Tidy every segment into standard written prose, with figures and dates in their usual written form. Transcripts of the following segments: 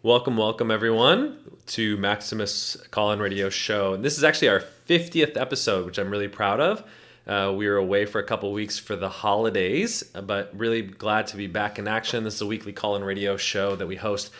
Welcome everyone to Maximus Call-In Radio Show. And this is actually our 50th episode, which I'm really proud of. We were away for a couple weeks for the holidays, but really glad to be back in action. This is a weekly call-in radio show that we host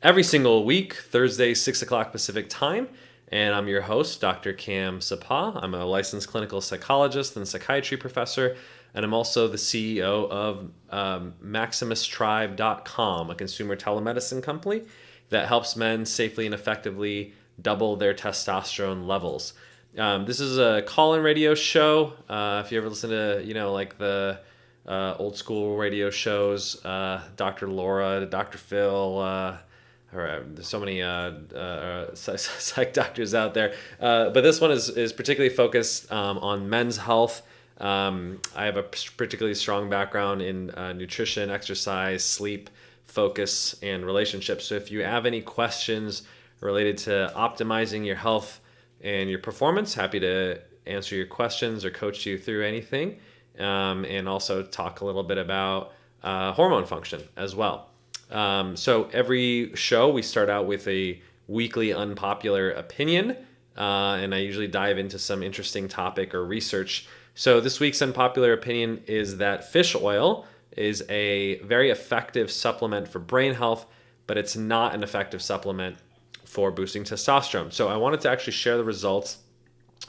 every single week, Thursday, 6 o'clock Pacific time. And I'm your host, Dr. Cam Sapa. I'm a licensed clinical psychologist and psychiatry professor. And I'm also the CEO of MaximusTribe.com, a consumer telemedicine company that helps men safely and effectively double their testosterone levels. This is a call-in radio show. If you ever listen to, like the old school radio shows, Dr. Laura, Dr. Phil, there's so many psych doctors out there. But this one is particularly focused on men's health. I have a particularly strong background in nutrition, exercise, sleep, focus, and relationships. So if you have any questions related to optimizing your health and your performance, happy to answer your questions or coach you through anything, and also talk a little bit about hormone function as well. So every show we start out with a weekly unpopular opinion, and I usually dive into some interesting topic or research. So this week's unpopular opinion is that fish oil is a very effective supplement for brain health, but it's not an effective supplement for boosting testosterone. So I wanted to actually share the results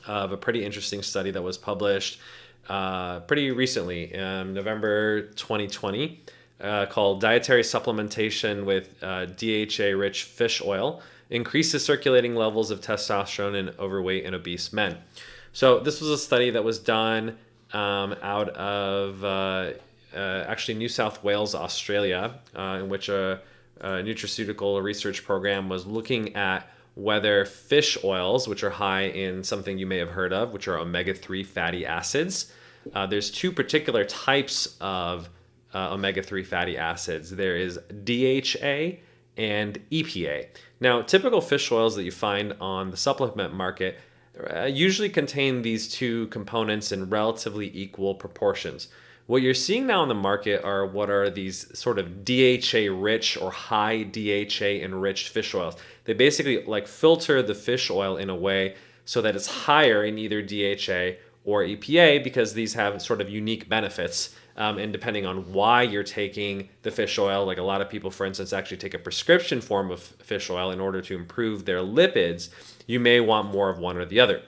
of a pretty interesting study that was published pretty recently in November 2020 called Dietary Supplementation with DHA-rich fish oil increases circulating levels of testosterone in overweight and obese men. So this was a study that was done out of actually New South Wales, Australia, in which a nutraceutical research program was looking at whether fish oils, which are high in something you may have heard of, which are omega-3 fatty acids. There's two particular types of omega-3 fatty acids. There is DHA and EPA. Now, typical fish oils that you find on the supplement market usually contain these two components in relatively equal proportions. What you're seeing now on the market are what are these sort of DHA-rich or high DHA-enriched fish oils. They basically like filter the fish oil in a way so that it's higher in either DHA or EPA because these have sort of unique benefits. And depending on why you're taking the fish oil, like a lot of people, for instance, actually take a prescription form of fish oil in order to improve their lipids, you may want more of one or the other.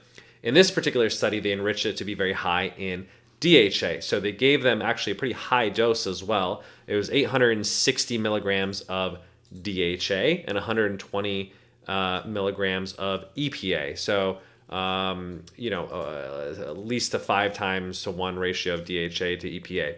In this particular study, they enriched it to be very high in DHA. So they gave them actually a pretty high dose as well. It was 860 milligrams of DHA and 120 milligrams of EPA. So, at least a 5 times to 1 ratio of DHA to EPA.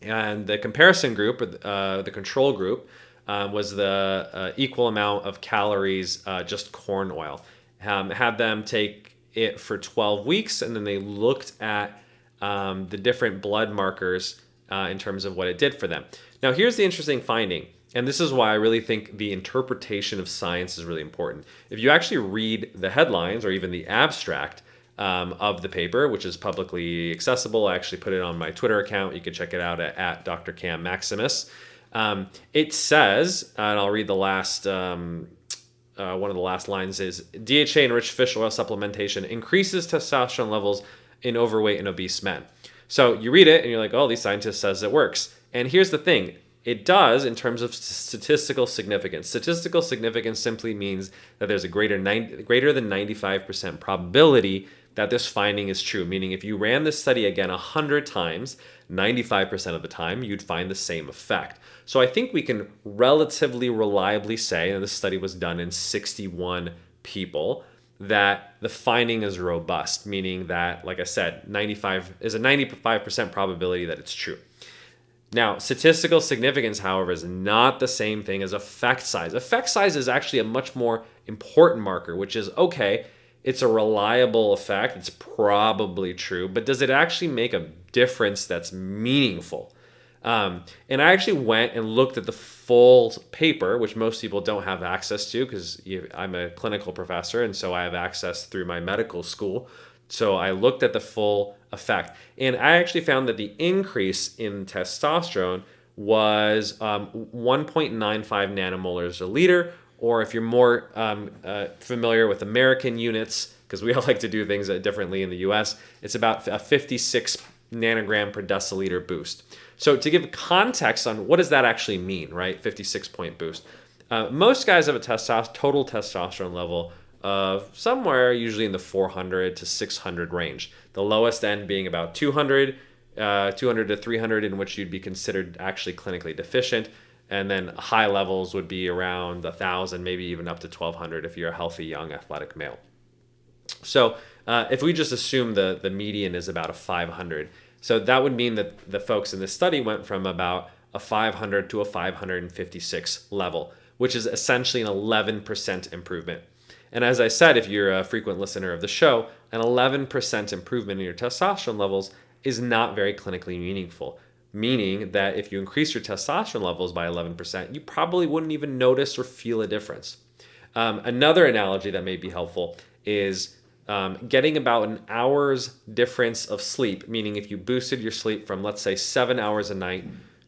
And the comparison group, the control group, was the equal amount of calories, just corn oil. Had them take it for 12 weeks, and then they looked at the different blood markers in terms of what it did for them. Now, here's the interesting finding, and this is why I really think the interpretation of science is really important. If you actually read the headlines or even the abstract of the paper, which is publicly accessible, I actually put it on my Twitter account. You can check it out at Dr. Cam Maximus. It says, and I'll read the last one of the last lines is, DHA-enriched fish oil supplementation increases testosterone levels in overweight and obese men. So you read it and you're like, oh, these scientists says it works. And here's the thing. It does in terms of statistical significance. Statistical significance simply means that there's a greater than 95% probability that this finding is true. Meaning if you ran this study again 100 times, 95% of the time, you'd find the same effect. So I think we can relatively reliably say, and this study was done in 61 people, that the finding is robust, meaning that, like I said, 95% probability that it's true. Now, statistical significance, however, is not the same thing as effect size. Effect size is actually a much more important marker, which is, okay, it's a reliable effect, it's probably true, but does it actually make a difference that's meaningful? And I actually went and looked at the full paper, which most people don't have access to because I'm a clinical professor, and so I have access through my medical school. So I looked at the full effect, and I actually found that the increase in testosterone was 1.95 nanomolars a liter, or if you're more familiar with American units, because we all like to do things differently in the US, it's about a 56 nanogram per deciliter boost. So to give context on what does that actually mean, right? 56 point boost. Most guys have a total testosterone level of somewhere usually in the 400 to 600 range. The lowest end being about 200 to 300, in which you'd be considered actually clinically deficient. And then high levels would be around 1,000, maybe even up to 1,200 if you're a healthy, young, athletic male. So if we just assume the median is about a 500, so that would mean that the folks in this study went from about a 500 to a 556 level, which is essentially an 11% improvement. And as I said, if you're a frequent listener of the show, an 11% improvement in your testosterone levels is not very clinically meaningful, meaning that if you increase your testosterone levels by 11%, you probably wouldn't even notice or feel a difference. Another analogy that may be helpful is getting about an hour's difference of sleep, meaning if you boosted your sleep from, let's say, 7 hours a night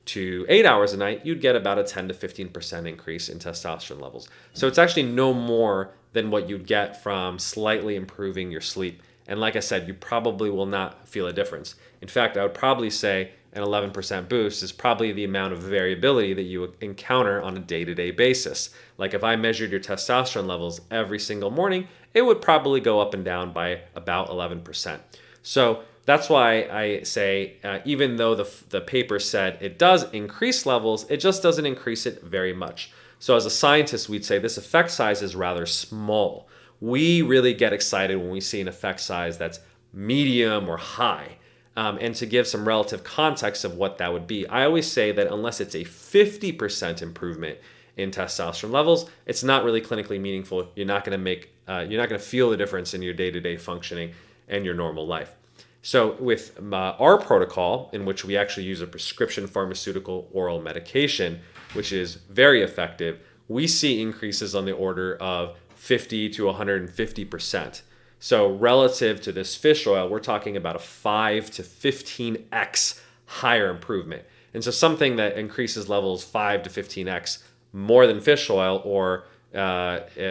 to 8 hours a night, you'd get about a 10 to 15% increase in testosterone levels. So it's actually no more than what you'd get from slightly improving your sleep. And like I said, you probably will not feel a difference. In fact, I would probably say an 11% boost is probably the amount of variability that you encounter on a day-to-day basis. Like if I measured your testosterone levels every single morning, it would probably go up and down by about 11%. So that's why I say, even though the paper said it does increase levels, it just doesn't increase it very much. So as a scientist, we'd say this effect size is rather small. We really get excited when we see an effect size that's medium or high. And to give some relative context of what that would be, I always say that unless it's a 50% improvement in testosterone levels, it's not really clinically meaningful. You're not going to feel the difference in your day-to-day functioning and your normal life. So with our protocol, in which we actually use a prescription pharmaceutical oral medication, which is very effective, we see increases on the order of 50 to 150%. So relative to this fish oil, we're talking about a 5 to 15x higher improvement. And so something that increases levels 5 to 15x more than fish oil, or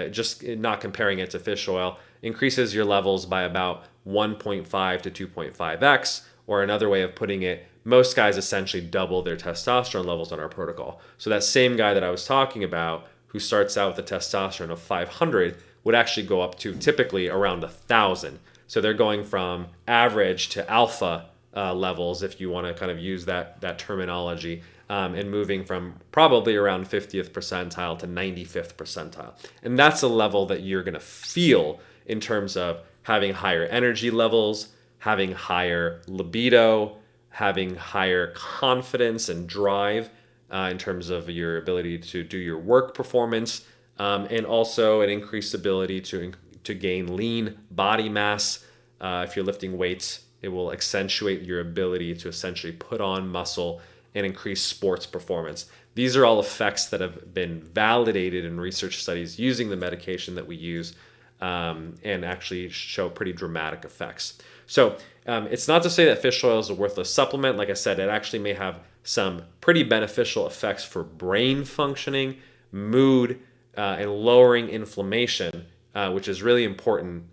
just not comparing it to fish oil, increases your levels by about 1.5 to 2.5x, or another way of putting it, most guys essentially double their testosterone levels on our protocol. So that same guy that I was talking about, who starts out with a testosterone of 500, would actually go up to typically around 1,000. So they're going from average to alpha levels, if you want to kind of use that terminology, and moving from probably around 50th percentile to 95th percentile. And that's a level that you're going to feel in terms of having higher energy levels, having higher libido, having higher confidence and drive in terms of your ability to do your work performance, and also an increased ability to gain lean body mass. If you're lifting weights, it will accentuate your ability to essentially put on muscle and increase sports performance. These are all effects that have been validated in research studies using the medication that we use, and actually show pretty dramatic effects. So it's not to say that fish oil is a worthless supplement. Like I said, it actually may have some pretty beneficial effects for brain functioning, mood, and lowering inflammation, which is really important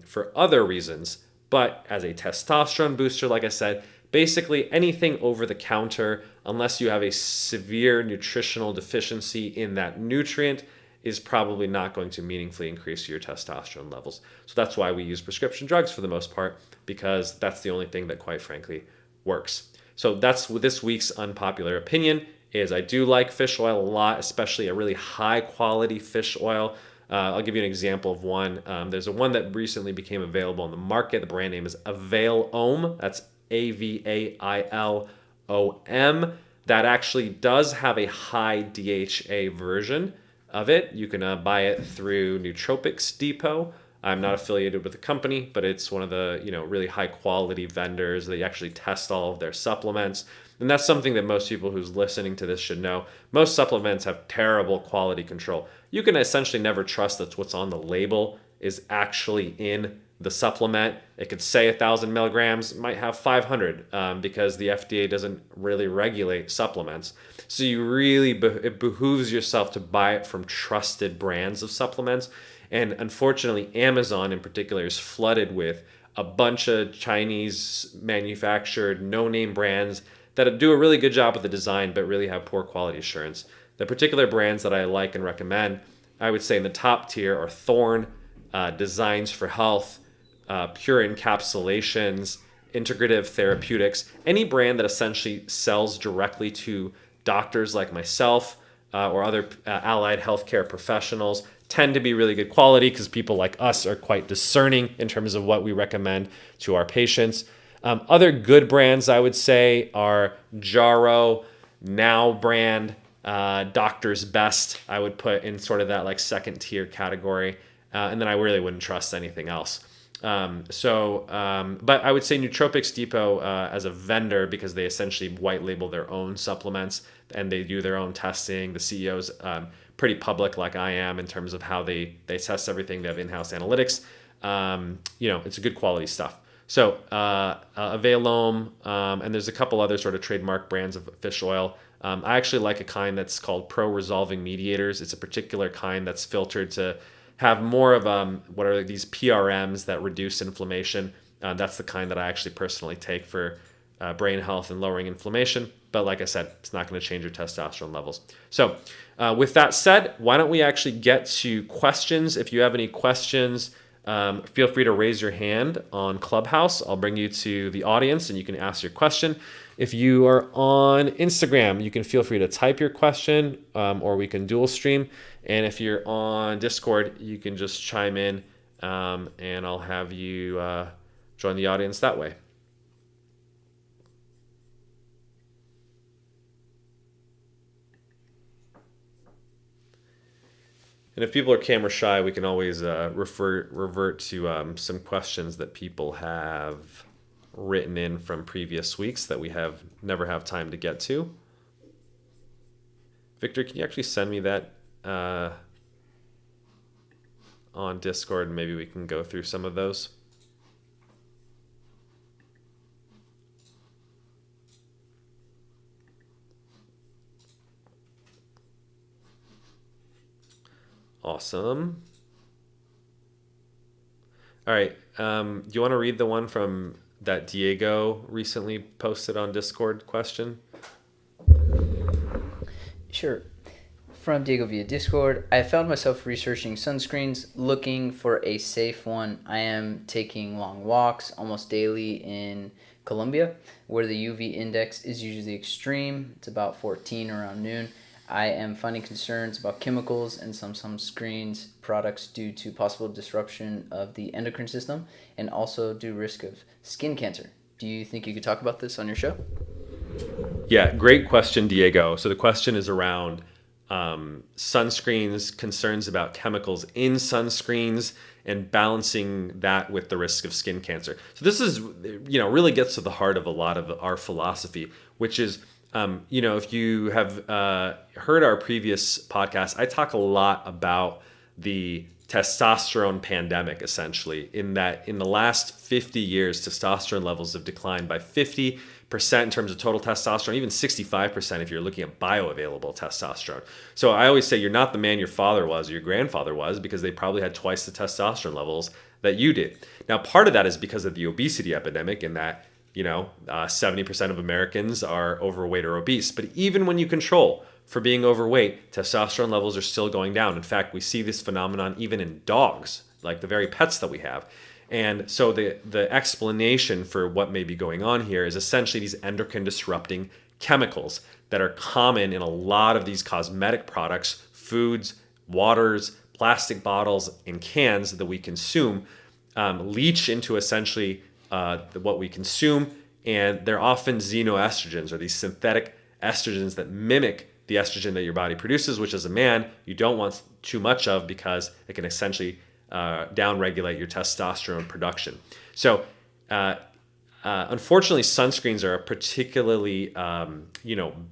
for other reasons. But as a testosterone booster, like I said, basically anything over the counter, unless you have a severe nutritional deficiency in that nutrient, is probably not going to meaningfully increase your testosterone levels. So that's why we use prescription drugs for the most part, because that's the only thing that, quite frankly, works. So that's this week's unpopular opinion. Is I do like fish oil a lot, especially a really high quality fish oil. I'll give you an example of one. There's one that recently became available on the market. The brand name is Availom. That's Availom. That actually does have a high DHA version of it. You can buy it through Nootropics Depot. I'm not affiliated with the company, but it's one of the really high quality vendors. They actually test all of their supplements. And that's something that most people who's listening to this should know. Most supplements have terrible quality control. You can essentially never trust that what's on the label is actually in The supplement, it could say 1,000 milligrams, might have 500 because the FDA doesn't really regulate supplements. So it behooves yourself to buy it from trusted brands of supplements. And unfortunately, Amazon in particular is flooded with a bunch of Chinese manufactured no-name brands that do a really good job with the design but really have poor quality assurance. The particular brands that I like and recommend, I would say in the top tier are Thorne, Designs for Health, Pure Encapsulations, Integrative Therapeutics, any brand that essentially sells directly to doctors like myself or other allied healthcare professionals tend to be really good quality because people like us are quite discerning in terms of what we recommend to our patients. Other good brands I would say are Jarrow, Now brand, Doctor's Best. I would put in sort of that like second tier category. And then I really wouldn't trust anything else. But I would say Nootropics Depot as a vendor, because they essentially white label their own supplements and they do their own testing. The CEO's pretty public like I am in terms of how they test everything. They have in-house analytics. It's a good quality stuff. So Avalome, and there's a couple other sort of trademark brands of fish oil. I actually like a kind that's called Pro Resolving Mediators. It's a particular kind that's filtered to have more of what are these PRMs that reduce inflammation. That's the kind that I actually personally take for brain health and lowering inflammation. But like I said, it's not going to change your testosterone levels. So with that said, why don't we actually get to questions? If you have any questions, feel free to raise your hand on Clubhouse. I'll bring you to the audience and you can ask your question. If you are on Instagram, you can feel free to type your question or we can dual stream. And if you're on Discord, you can just chime in and I'll have you join the audience that way. And if people are camera shy, we can always revert to some questions that people have written in from previous weeks that we never have time to get to. Victor, can you actually send me that on Discord, and maybe we can go through some of those? Awesome. All right. Do you want to read the one from that Diego recently posted on Discord question? Sure. From Diego via Discord, I found myself researching sunscreens, looking for a safe one. I am taking long walks almost daily in Colombia, where the UV index is usually extreme. It's about 14 around noon. I am finding concerns about chemicals and some sunscreens products due to possible disruption of the endocrine system and also due risk of skin cancer. Do you think you could talk about this on your show? Yeah, great question, Diego. So the question is around sunscreens, concerns about chemicals in sunscreens, and balancing that with the risk of skin cancer. So this is, really gets to the heart of a lot of our philosophy, which is, if you have heard our previous podcast, I talk a lot about the testosterone pandemic, essentially, in that in the last 50 years, testosterone levels have declined by 50% in terms of total testosterone, even 65% if you're looking at bioavailable testosterone. So I always say you're not the man your father was or your grandfather was, because they probably had twice the testosterone levels that you did. Now, part of that is because of the obesity epidemic, in that 70% of Americans are overweight or obese. But even when you control for being overweight, testosterone levels are still going down. In fact, we see this phenomenon even in dogs, like the very pets that we have. And so the explanation for what may be going on here is essentially these endocrine disrupting chemicals that are common in a lot of these cosmetic products, foods, waters, plastic bottles, and cans that we consume, leach into essentially what we consume, and they're often xenoestrogens, or these synthetic estrogens that mimic the estrogen that your body produces, which as a man you don't want too much of because it can essentially downregulate your testosterone production. So unfortunately, sunscreens are a particularly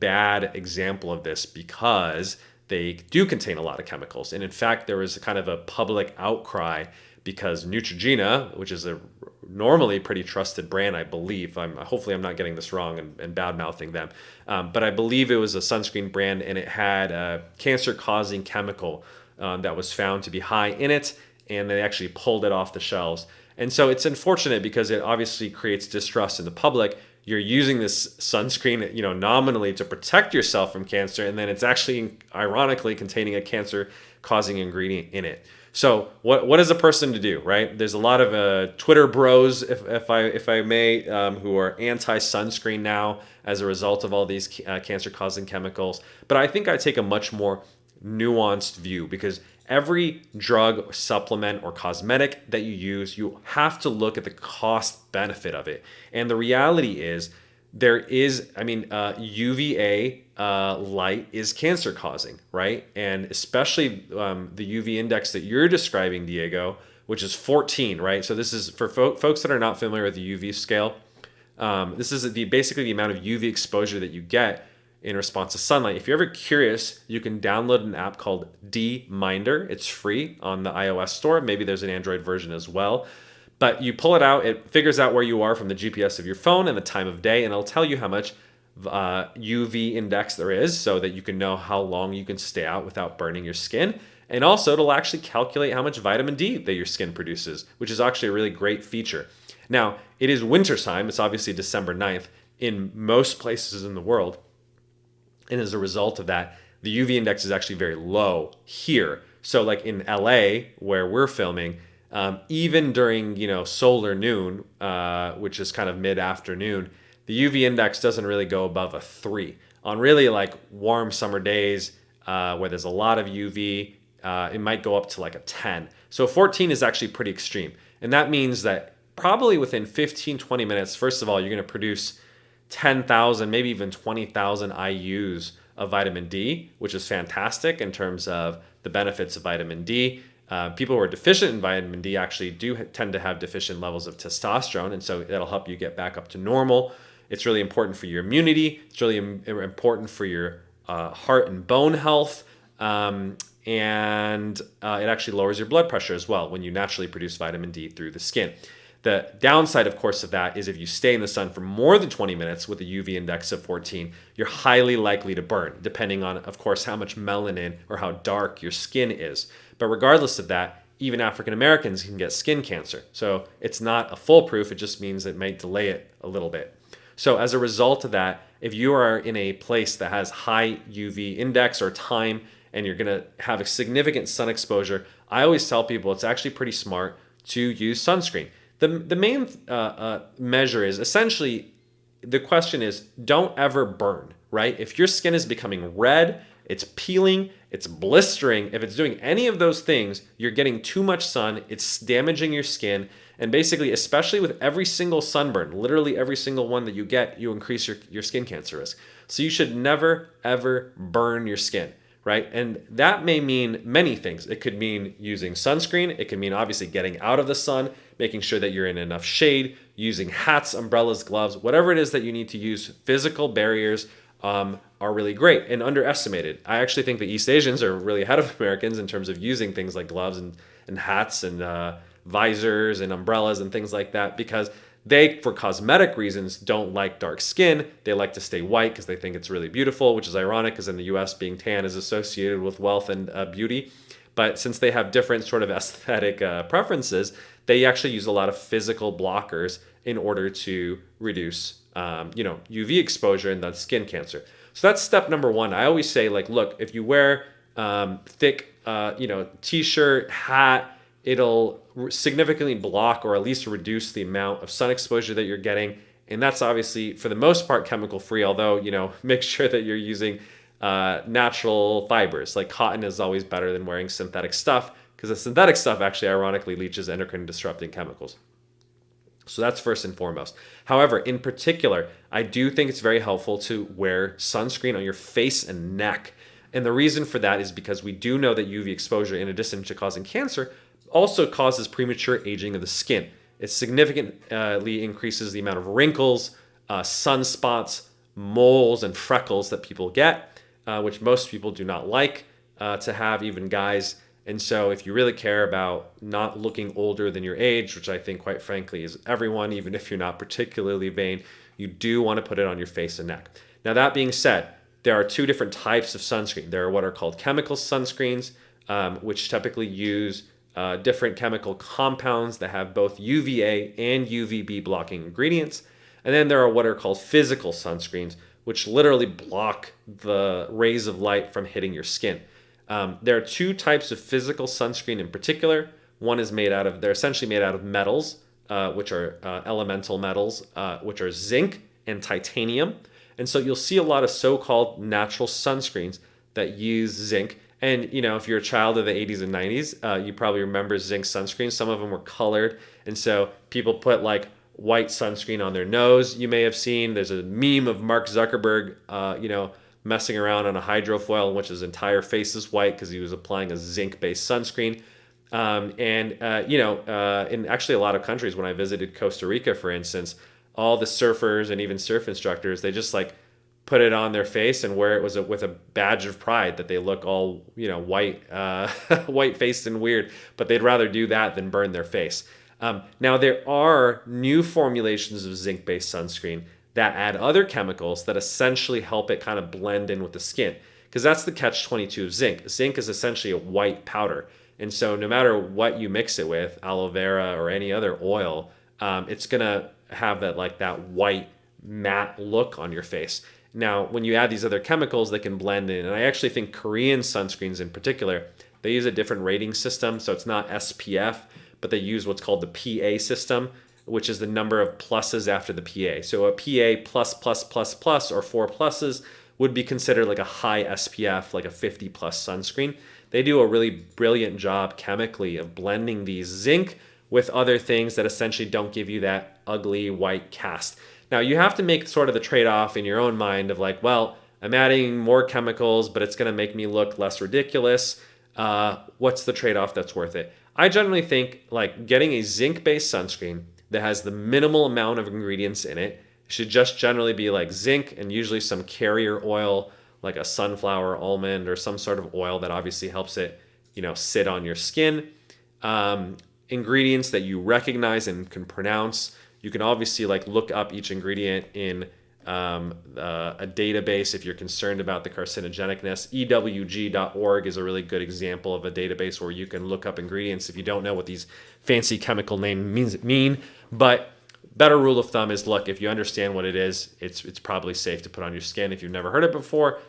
bad example of this, because they do contain a lot of chemicals. And in fact, there was kind of a public outcry because Neutrogena, which is a normally pretty trusted brand, I believe. Hopefully I'm not getting this wrong and bad mouthing them, but I believe it was a sunscreen brand, and it had a cancer-causing chemical that was found to be high in it, and they actually pulled it off the shelves. And so it's unfortunate because it obviously creates distrust in the public. You're using this sunscreen, nominally to protect yourself from cancer, and then it's actually ironically containing a cancer-causing ingredient in it. So what is a person to do, right? There's a lot of Twitter bros, if I may, who are anti-sunscreen now as a result of all these cancer-causing chemicals. But I think I take a much more nuanced view, because every drug, supplement, or cosmetic that you use, you have to look at the cost benefit of it. And the reality is, UVA light is cancer causing, right? And especially the UV index that you're describing, Diego, which is 14, right? So this is for folks that are not familiar with the UV scale. This is basically the amount of UV exposure that you get in response to sunlight. If you're ever curious, you can download an app called D-Minder. It's free on the iOS store. Maybe there's an Android version as well. But you pull it out, it figures out where you are from the GPS of your phone and the time of day, and it'll tell you how much UV index there is, so that you can know how long you can stay out without burning your skin. And also, it'll actually calculate how much vitamin D that your skin produces, which is actually a really great feature. Now, it is winter time. It's obviously December 9th in most places in the world. And as a result of that, the UV index is actually very low here. So like in LA, where we're filming, even during, solar noon, which is kind of mid-afternoon, the UV index doesn't really go above a 3. On really like warm summer days where there's a lot of UV, it might go up to like a 10. So 14 is actually pretty extreme. And that means that probably within 15, 20 minutes, first of all, you're going to produce 10,000, maybe even 20,000 IUs of vitamin D, which is fantastic in terms of the benefits of vitamin D. People who are deficient in vitamin D actually do tend to have deficient levels of testosterone, and so that'll help you get back up to normal. It's really important for your immunity. It's really important for your heart and bone health, and it actually lowers your blood pressure as well when you naturally produce vitamin D through the skin. The downside, of course, of that is if you stay in the sun for more than 20 minutes with a UV index of 14, you're highly likely to burn, depending on, of course, how much melanin or how dark your skin is. But regardless of that, even African Americans can get skin cancer. So it's not a foolproof. It just means it might delay it a little bit. So as a result of that, if you are in a place that has high UV index or time, and you're going to have a significant sun exposure, I always tell people it's actually pretty smart to use sunscreen. The main measure is essentially, the question is, don't ever burn, right? If your skin is becoming red, it's peeling, it's blistering, if it's doing any of those things, you're getting too much sun, it's damaging your skin, and basically, especially with every single sunburn, literally every single one that you get, you increase your skin cancer risk. So you should never, ever burn your skin, right? And that may mean many things. It could mean using sunscreen. It could mean obviously getting out of the sun, making sure that you're in enough shade, using hats, umbrellas, gloves, whatever it is that you need to use. Physical barriers are really great and underestimated. I actually think the East Asians are really ahead of Americans in terms of using things like gloves and hats and visors and umbrellas and things like that, because they, for cosmetic reasons, don't like dark skin. They like to stay white because they think it's really beautiful, which is ironic because in the US, being tan is associated with wealth and beauty. But since they have different sort of aesthetic preferences, they actually use a lot of physical blockers in order to reduce, UV exposure and the skin cancer. So that's step number one. I always say, like, look, if you wear thick, t-shirt, hat, it'll significantly block or at least reduce the amount of sun exposure that you're getting. And that's obviously, for the most part, chemical free, although, make sure that you're using natural fibers. Like cotton is always better than wearing synthetic stuff, because the synthetic stuff actually ironically leaches endocrine disrupting chemicals. So that's first and foremost. However, in particular, I do think it's very helpful to wear sunscreen on your face and neck. And the reason for that is because we do know that UV exposure, in addition to causing cancer, also causes premature aging of the skin. It significantly increases the amount of wrinkles, sunspots, moles, and freckles that people get, which most people do not like to have, even guys. And so if you really care about not looking older than your age, which I think quite frankly is everyone, even if you're not particularly vain, you do want to put it on your face and neck. Now that being said, there are two different types of sunscreen. There are what are called chemical sunscreens, which typically use different chemical compounds that have both UVA and UVB blocking ingredients. And then there are what are called physical sunscreens, which literally block the rays of light from hitting your skin. There are two types of physical sunscreen in particular. One is they're essentially made out of metals, which are elemental metals, which are zinc and titanium. And so you'll see a lot of so-called natural sunscreens that use zinc. And, if you're a child of the 80s and 90s, you probably remember zinc sunscreens. Some of them were colored. And so people put like white sunscreen on their nose. You may have seen, there's a meme of Mark Zuckerberg, messing around on a hydrofoil in which his entire face is white because he was applying a zinc-based sunscreen. In actually a lot of countries, when I visited Costa Rica, for instance, all the surfers and even surf instructors, they just like put it on their face and wear it with a badge of pride that they look all, white, white-faced and weird, but they'd rather do that than burn their face. Now, there are new formulations of zinc-based sunscreen that add other chemicals that essentially help it kind of blend in with the skin. Because that's the catch-22 of zinc. Zinc is essentially a white powder. And so no matter what you mix it with, aloe vera or any other oil, it's going to have that white matte look on your face. Now, when you add these other chemicals, they can blend in. And I actually think Korean sunscreens in particular, they use a different rating system. So it's not SPF, but they use what's called the PA system, which is the number of pluses after the PA. So a PA plus, plus, plus, plus, or 4 pluses would be considered like a high SPF, like a 50 plus sunscreen. They do a really brilliant job chemically of blending these zinc with other things that essentially don't give you that ugly white cast. Now you have to make sort of the trade-off in your own mind of like, well, I'm adding more chemicals, but it's going to make me look less ridiculous. What's the trade-off that's worth it? I generally think like getting a zinc-based sunscreen that has the minimal amount of ingredients in it should just generally be like zinc and usually some carrier oil, like a sunflower, almond, or some sort of oil that obviously helps it, sit on your skin. Ingredients that you recognize and can pronounce. You can obviously like look up each ingredient in a database if you're concerned about the carcinogenicness. EWG.org is a really good example of a database where you can look up ingredients if you don't know what these fancy chemical names mean. But better rule of thumb is, look, if you understand what it is, it's probably safe to put on your skin. If you've never heard it before,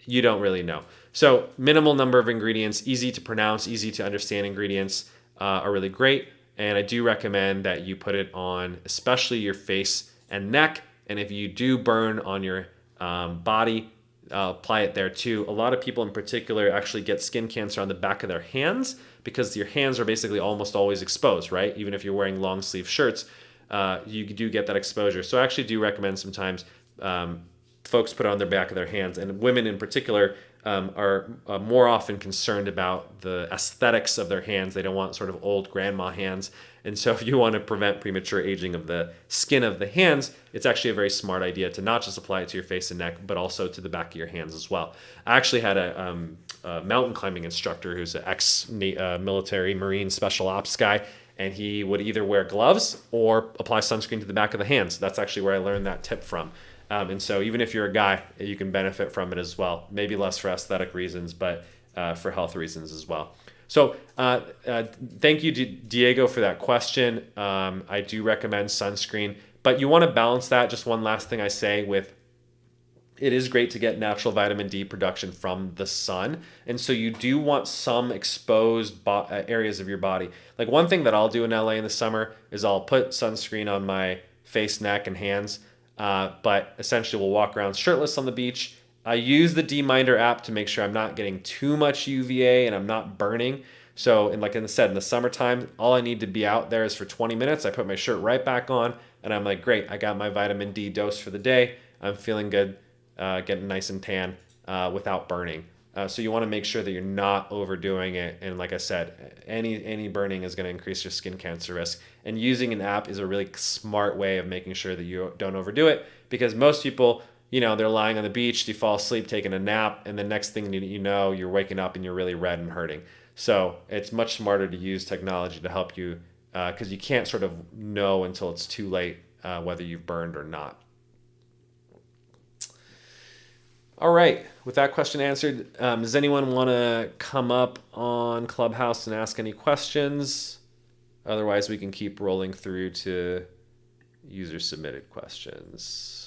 you don't really know. So minimal number of ingredients, easy to pronounce, easy to understand ingredients are really great. And I do recommend that you put it on especially your face and neck. And if you do burn on your body, apply it there too. A lot of people in particular actually get skin cancer on the back of their hands because your hands are basically almost always exposed, right? Even if you're wearing long sleeve shirts, you do get that exposure. So I actually do recommend sometimes folks put it on their back of their hands. And women in particular are more often concerned about the aesthetics of their hands. They don't want sort of old grandma hands. And so if you want to prevent premature aging of the skin of the hands, it's actually a very smart idea to not just apply it to your face and neck, but also to the back of your hands as well. I actually had a mountain climbing instructor who's an ex-military Marine special ops guy, and he would either wear gloves or apply sunscreen to the back of the hands. That's actually where I learned that tip from. And so even if you're a guy, you can benefit from it as well. Maybe less for aesthetic reasons, but for health reasons as well. So thank you, Diego, for that question. I do recommend sunscreen, but you want to balance that. Just one last thing I say with it is great to get natural vitamin D production from the sun. And so you do want some exposed areas of your body. Like one thing that I'll do in LA in the summer is I'll put sunscreen on my face, neck, and hands. But essentially we'll walk around shirtless on the beach. I use the D-Minder app to make sure I'm not getting too much UVA and I'm not burning. So, and like I said, in the summertime, all I need to be out there is for 20 minutes. I put my shirt right back on and I'm like, great, I got my vitamin D dose for the day. I'm feeling good, getting nice and tan without burning. So you want to make sure that you're not overdoing it. And like I said, any burning is going to increase your skin cancer risk. And using an app is a really smart way of making sure that you don't overdo it, because most people they're lying on the beach, you fall asleep, taking a nap, and the next thing you know, you're waking up and you're really red and hurting. So it's much smarter to use technology to help you, because you can't sort of know until it's too late whether you've burned or not. All right, with that question answered, does anyone want to come up on Clubhouse and ask any questions? Otherwise, we can keep rolling through to user submitted questions.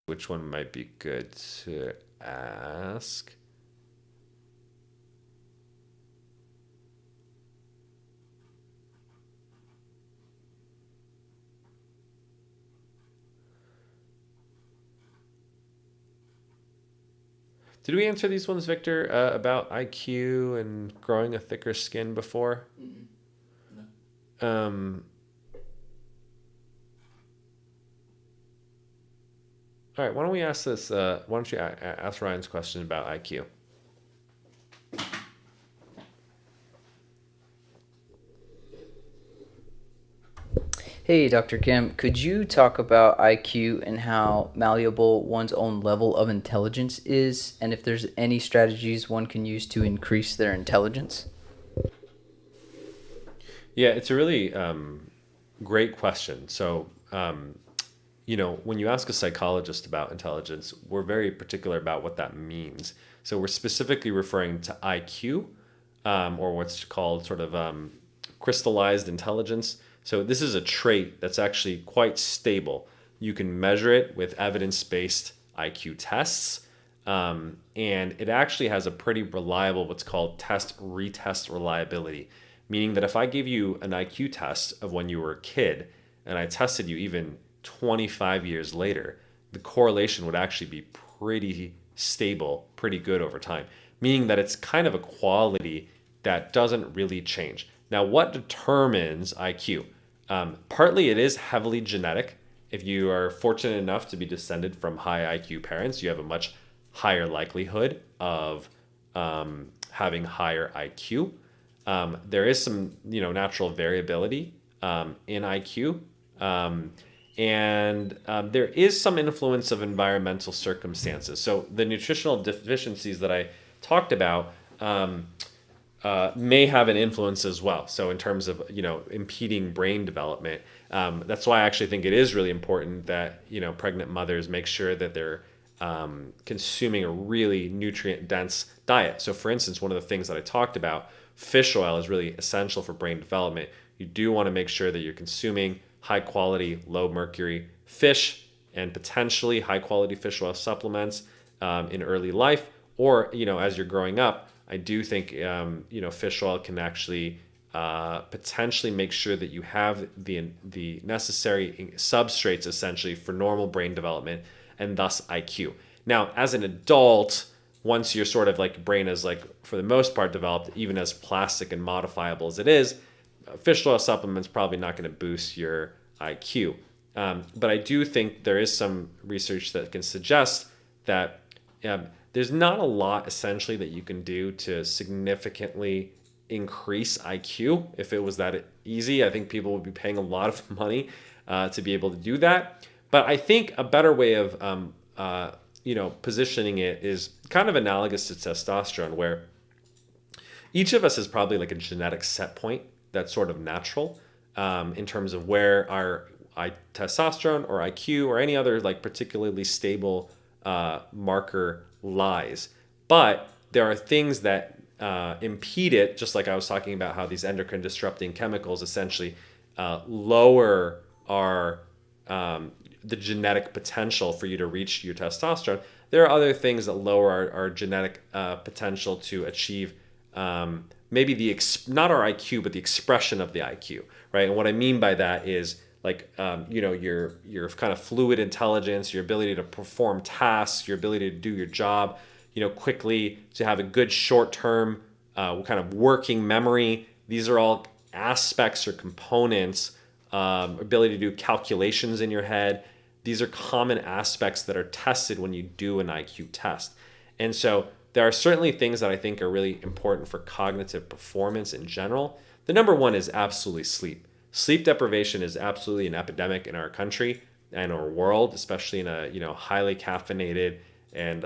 Which one might be good to ask? Did we answer these ones, Victor, about IQ and growing a thicker skin before? No. All right, why don't we ask this? Why don't you ask Ryan's question about IQ? Hey, Dr. Kim, could you talk about IQ and how malleable one's own level of intelligence is, and if there's any strategies one can use to increase their intelligence? Yeah, it's a really great question. So, when you ask a psychologist about intelligence, we're very particular about what that means. So we're specifically referring to IQ, or what's called sort of crystallized intelligence. So this is a trait that's actually quite stable. You can measure it with evidence-based IQ tests, and it actually has a pretty reliable, what's called test-retest reliability, meaning that if I gave you an IQ test of when you were a kid and I tested you even 25 years later, the correlation would actually be pretty stable, pretty good over time, meaning that it's kind of a quality that doesn't really change. Now, what determines IQ? Partly it is heavily genetic. If you are fortunate enough to be descended from high IQ parents, you have a much higher likelihood of having higher IQ. There is some, natural variability in IQ. And there is some influence of environmental circumstances. So the nutritional deficiencies that I talked about may have an influence as well. So in terms of impeding brain development, that's why I actually think it is really important that pregnant mothers make sure that they're consuming a really nutrient dense diet. So for instance, one of the things that I talked about, fish oil is really essential for brain development. You do want to make sure that you're consuming high quality, low mercury fish and potentially high quality fish oil supplements in early life, or as you're growing up. I do think fish oil can actually potentially make sure that you have the necessary substrates essentially for normal brain development and thus IQ. Now, as an adult, once your sort of like brain is like for the most part developed, even as plastic and modifiable as it is, fish oil supplements probably not going to boost your IQ. But I do think there is some research that can suggest that there's not a lot essentially that you can do to significantly increase IQ. If it was that easy, I think people would be paying a lot of money to be able to do that. But I think a better way of positioning it is kind of analogous to testosterone, where each of us is probably like a genetic set point that's sort of natural in terms of where our testosterone or IQ or any other like particularly stable marker lies. But there are things that impede it, just like I was talking about how these endocrine disrupting chemicals essentially lower our the genetic potential for you to reach your testosterone. There are other things that lower our genetic potential to achieve maybe not our IQ, but the expression of the IQ, right? And what I mean by that is like your kind of fluid intelligence, your ability to perform tasks, your ability to do your job, quickly, to have a good short-term kind of working memory. These are all aspects or components ability to do calculations in your head. These are common aspects that are tested when you do an IQ test. And so there are certainly things that I think are really important for cognitive performance in general. The number one is absolutely sleep. Sleep deprivation is absolutely an epidemic in our country and our world, especially in a highly caffeinated and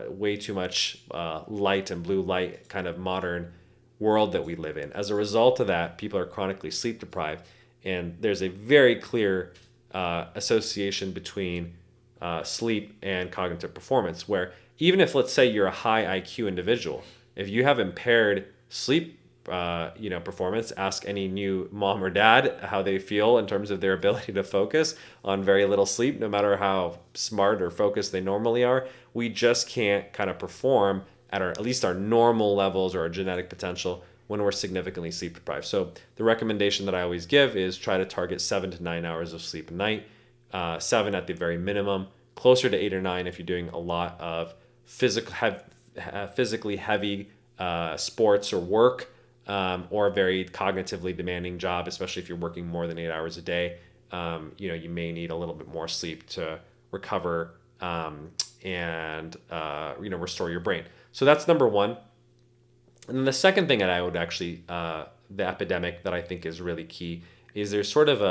way too much light and blue light kind of modern world that we live in. As a result of that, people are chronically sleep deprived, and there's a very clear association between sleep and cognitive performance, where even if, let's say, you're a high IQ individual, if you have impaired sleep performance, ask any new mom or dad how they feel in terms of their ability to focus on very little sleep, no matter how smart or focused they normally are. We just can't kind of perform at least our normal levels or our genetic potential when we're significantly sleep deprived. So the recommendation that I always give is try to target 7 to 9 hours of sleep a night, 7 at the very minimum, closer to 8 or 9 if you're doing a lot of physically heavy sports or work, or a very cognitively demanding job, especially if you're working more than 8 hours a day. You may need a little bit more sleep to recover and restore your brain. So that's number one. And then the second thing that I would actually, the epidemic that I think is really key, is there's sort of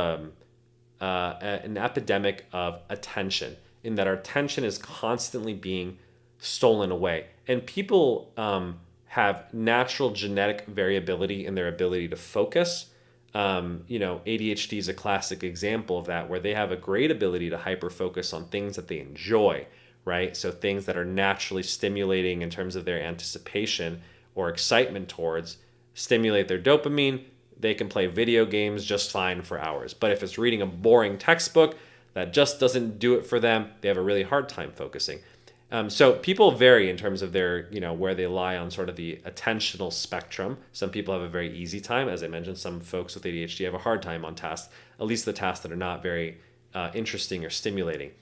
an epidemic of attention, in that our attention is constantly being stolen away. And people have natural genetic variability in their ability to focus. ADHD is a classic example of that, where they have a great ability to hyper focus on things that they enjoy, right? So things that are naturally stimulating in terms of their anticipation or excitement towards, stimulate their dopamine. They can play video games just fine for hours. But if it's reading a boring textbook that just doesn't do it for them, they have a really hard time focusing. So people vary in terms of their, where they lie on sort of the attentional spectrum. Some people have a very easy time. As I mentioned, some folks with ADHD have a hard time on tasks, at least the tasks that are not very interesting or stimulating.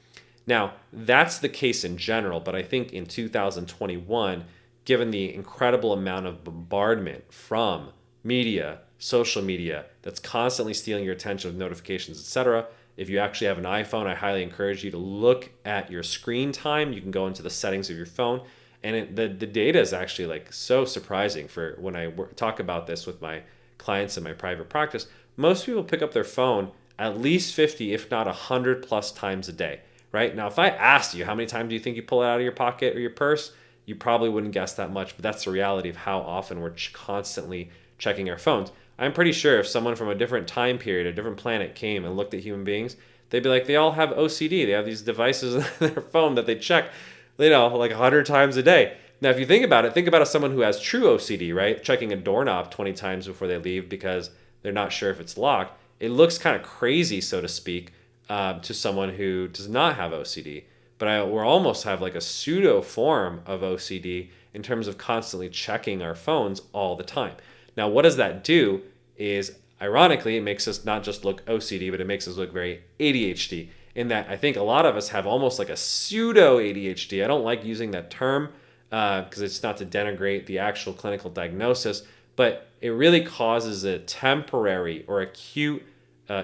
Now, that's the case in general, but I think in 2021, given the incredible amount of bombardment from media, social media, that's constantly stealing your attention with notifications, etc., if you actually have an iPhone, I highly encourage you to look at your screen time. You can go into the settings of your phone, and the data is actually like so surprising. For when I talk about this with my clients in my private practice, most people pick up their phone at least 50, if not 100 plus times a day, right? Now, if I asked you how many times do you think you pull it out of your pocket or your purse, you probably wouldn't guess that much, but that's the reality of how often we're constantly checking our phones. I'm pretty sure if someone from a different time period, a different planet came and looked at human beings, they'd be like, they all have OCD. They have these devices in their phone that they check, like 100 times a day. Now, if you think about it, someone who has true OCD, right? Checking a doorknob 20 times before they leave because they're not sure if it's locked. It looks kind of crazy, so to speak, to someone who does not have OCD. But we almost have like a pseudo form of OCD in terms of constantly checking our phones all the time. Now, what does that do is, ironically, it makes us not just look OCD, but it makes us look very ADHD, in that I think a lot of us have almost like a pseudo ADHD. I don't like using that term because it's not to denigrate the actual clinical diagnosis, but it really causes a temporary or acute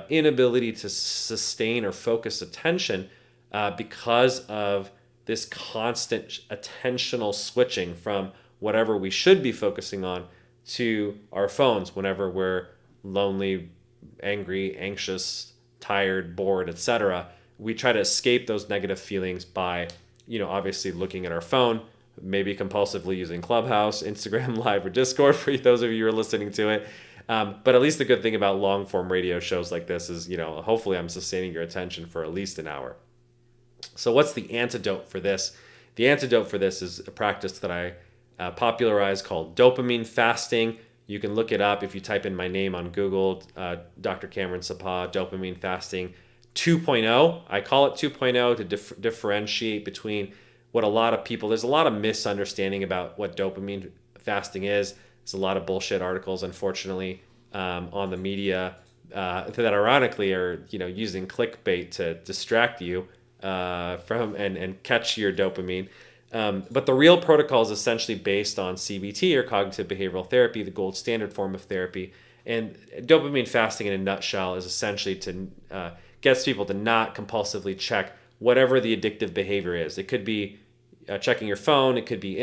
inability to sustain or focus attention because of this constant attentional switching from whatever we should be focusing on to our phones whenever we're lonely, angry, anxious, tired, bored, etc. We try to escape those negative feelings by, obviously looking at our phone, maybe compulsively using Clubhouse, Instagram Live, or Discord for those of you who are listening to it. But at least the good thing about long form radio shows like this is, hopefully I'm sustaining your attention for at least an hour. So what's the antidote for this? The antidote for this is a practice that I popularized called dopamine fasting. You can look it up if you type in my name on Google, Dr. Cameron Sapah, dopamine fasting 2.0. I call it 2.0 to differentiate between what a lot of people, there's a lot of misunderstanding about what dopamine fasting is. There's a lot of bullshit articles, unfortunately, on the media that ironically are, using clickbait to distract you from and catch your dopamine. But the real protocol is essentially based on CBT, or cognitive behavioral therapy, the gold standard form of therapy. And dopamine fasting in a nutshell is essentially to gets people to not compulsively check whatever the addictive behavior is. It could be checking your phone, it could be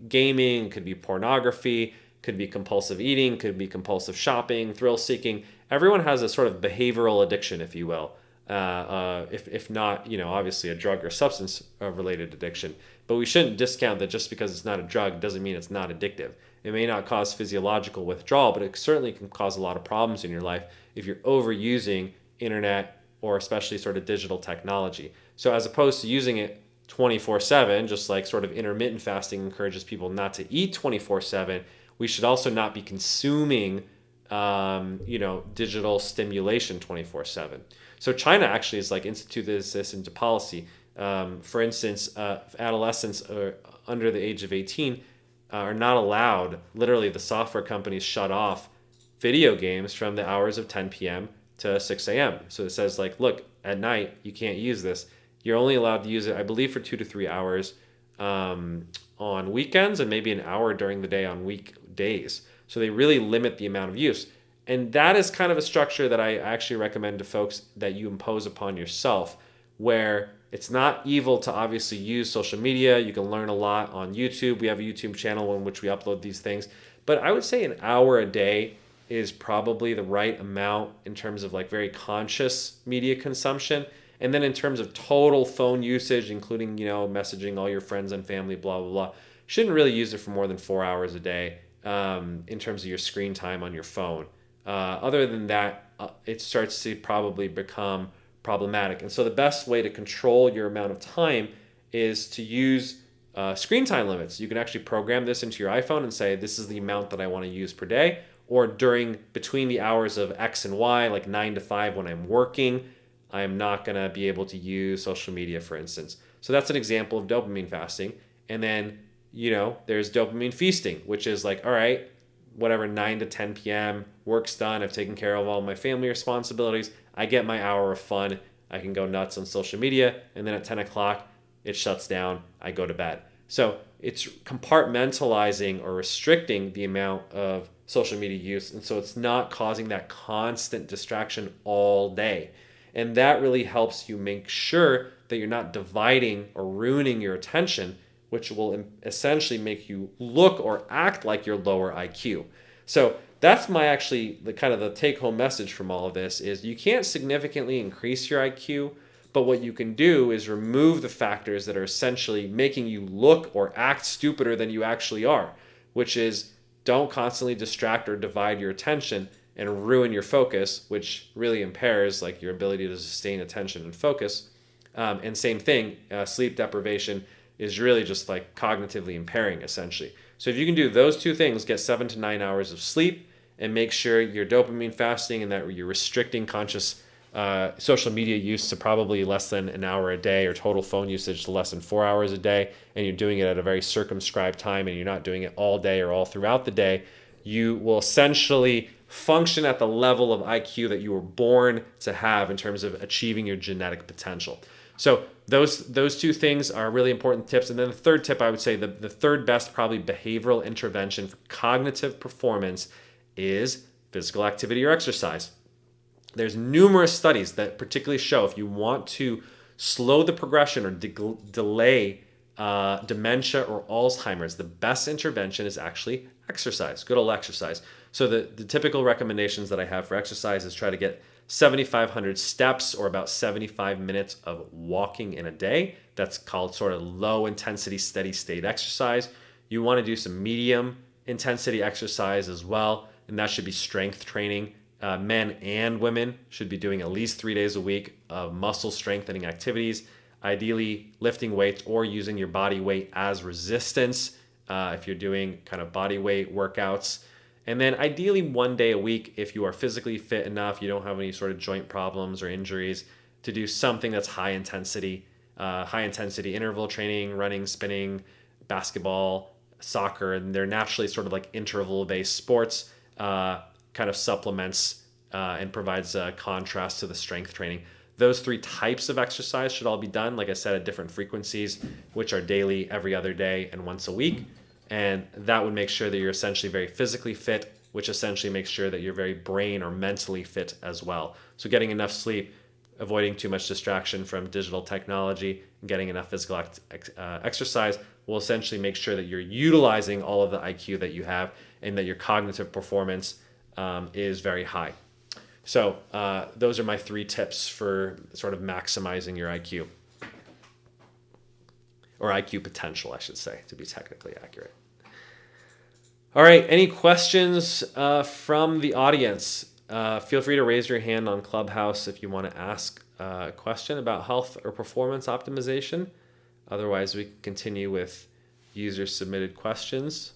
gaming, it could be pornography, could be compulsive eating, could be compulsive shopping, thrill seeking. Everyone has a sort of behavioral addiction, if you will. If not, obviously a drug or substance related addiction. But we shouldn't discount that just because it's not a drug doesn't mean it's not addictive. It may not cause physiological withdrawal, but it certainly can cause a lot of problems in your life if you're overusing internet or especially sort of digital technology. So as opposed to using it 24/7, just like sort of intermittent fasting encourages people not to eat 24/7, we should also not be consuming digital stimulation 24/7. So China actually has like instituted this into policy. For instance, adolescents under the age of 18 are not allowed. Literally, the software companies shut off video games from the hours of 10 p.m. to 6 a.m. So it says like, look, at night you can't use this. You're only allowed to use it, I believe, for 2 to 3 hours on weekends and maybe an hour during the day on weekdays. So they really limit the amount of use. And that is kind of a structure that I actually recommend to folks that you impose upon yourself, where it's not evil to obviously use social media. You can learn a lot on YouTube. We have a YouTube channel in which we upload these things. But I would say an hour a day is probably the right amount in terms of like very conscious media consumption. And then in terms of total phone usage, including, messaging all your friends and family, blah, blah, blah, shouldn't really use it for more than 4 hours a day in terms of your screen time on your phone. Other than that, it starts to probably become problematic. And so the best way to control your amount of time is to use screen time limits. You can actually program this into your iPhone and say, this is the amount that I want to use per day, or between the hours of X and Y, like 9 to 5 when I'm working, I'm not going to be able to use social media, for instance. So that's an example of dopamine fasting. And then, there's dopamine feasting, which is like, all right, whatever, 9 to 10 p.m., work's done, I've taken care of all my family responsibilities, I get my hour of fun, I can go nuts on social media, and then at 10 o'clock, it shuts down, I go to bed. So it's compartmentalizing or restricting the amount of social media use, and so it's not causing that constant distraction all day. And that really helps you make sure that you're not dividing or ruining your attention, which will essentially make you look or act like you're lower IQ. So that's the kind of the take-home message from all of this is you can't significantly increase your IQ, but what you can do is remove the factors that are essentially making you look or act stupider than you actually are, which is don't constantly distract or divide your attention and ruin your focus, which really impairs like your ability to sustain attention and focus. And same thing, sleep deprivation is really just like cognitively impairing essentially. So if you can do those two things, get 7 to 9 hours of sleep and make sure you're dopamine fasting and that you're restricting conscious social media use to probably less than an hour a day, or total phone usage to less than 4 hours a day, and you're doing it at a very circumscribed time and you're not doing it all day or all throughout the day, you will essentially function at the level of IQ that you were born to have in terms of achieving your genetic potential. So those two things are really important tips. And then the third tip, I would say the third best probably behavioral intervention for cognitive performance is physical activity or exercise. There's numerous studies that particularly show if you want to slow the progression or delay dementia or Alzheimer's, the best intervention is actually exercise, good old exercise. So the typical recommendations that I have for exercise is try to get 7,500 steps or about 75 minutes of walking in a day. That's called sort of low intensity, steady state exercise. You want to do some medium intensity exercise as well, and that should be strength training. Men and women should be doing at least 3 days a week of muscle strengthening activities, ideally lifting weights or using your body weight as resistance if you're doing kind of body weight workouts. And then ideally 1 day a week if you are physically fit enough, you don't have any sort of joint problems or injuries, to do something that's high intensity interval training, running, spinning, basketball, soccer, and they're naturally sort of like interval-based sports, kind of supplements and provides a contrast to the strength training. Those three types of exercise should all be done, like I said, at different frequencies, which are daily, every other day, and once a week. And that would make sure that you're essentially very physically fit which essentially makes sure that you're very brain or mentally fit as well. So getting enough sleep, avoiding too much distraction from digital technology, and getting enough physical exercise will essentially make sure that you're utilizing all of the IQ that you have and that your cognitive performance is very high. So those are my 3 tips for sort of maximizing your IQ. Or IQ potential, I should say, to be technically accurate. All right, any questions from the audience? Feel free to raise your hand on Clubhouse if you want to ask a question about health or performance optimization. Otherwise, we can continue with user-submitted questions.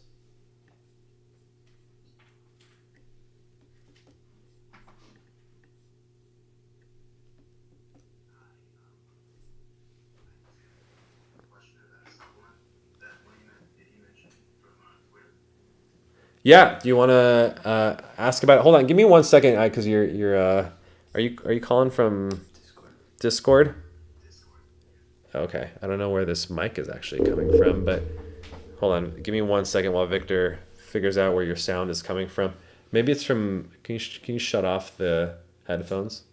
Yeah, do you want to ask about it? Hold on, give me 1 second, because you're are you calling from Discord? Okay, I don't know where this mic is actually coming from, but hold on, give me 1 second while Victor figures out where your sound is coming from. Maybe it's from. Can you shut off the headphones?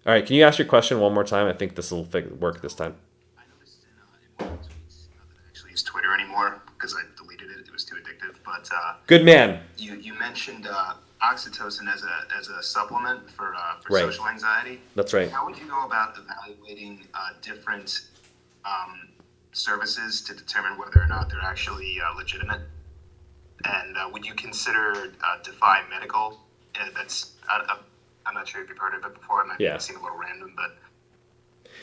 All right, can you ask your question one more time? I think this will work this time. I noticed in one of the tweets that I actually use Twitter anymore because I deleted it. It was too addictive. But good man. You mentioned oxytocin as a supplement for right. social anxiety. That's right. How would you go about evaluating different services to determine whether or not they're actually legitimate? And would you consider Defy Medical? I'm not sure if you've heard of it before. It might seem a little random, but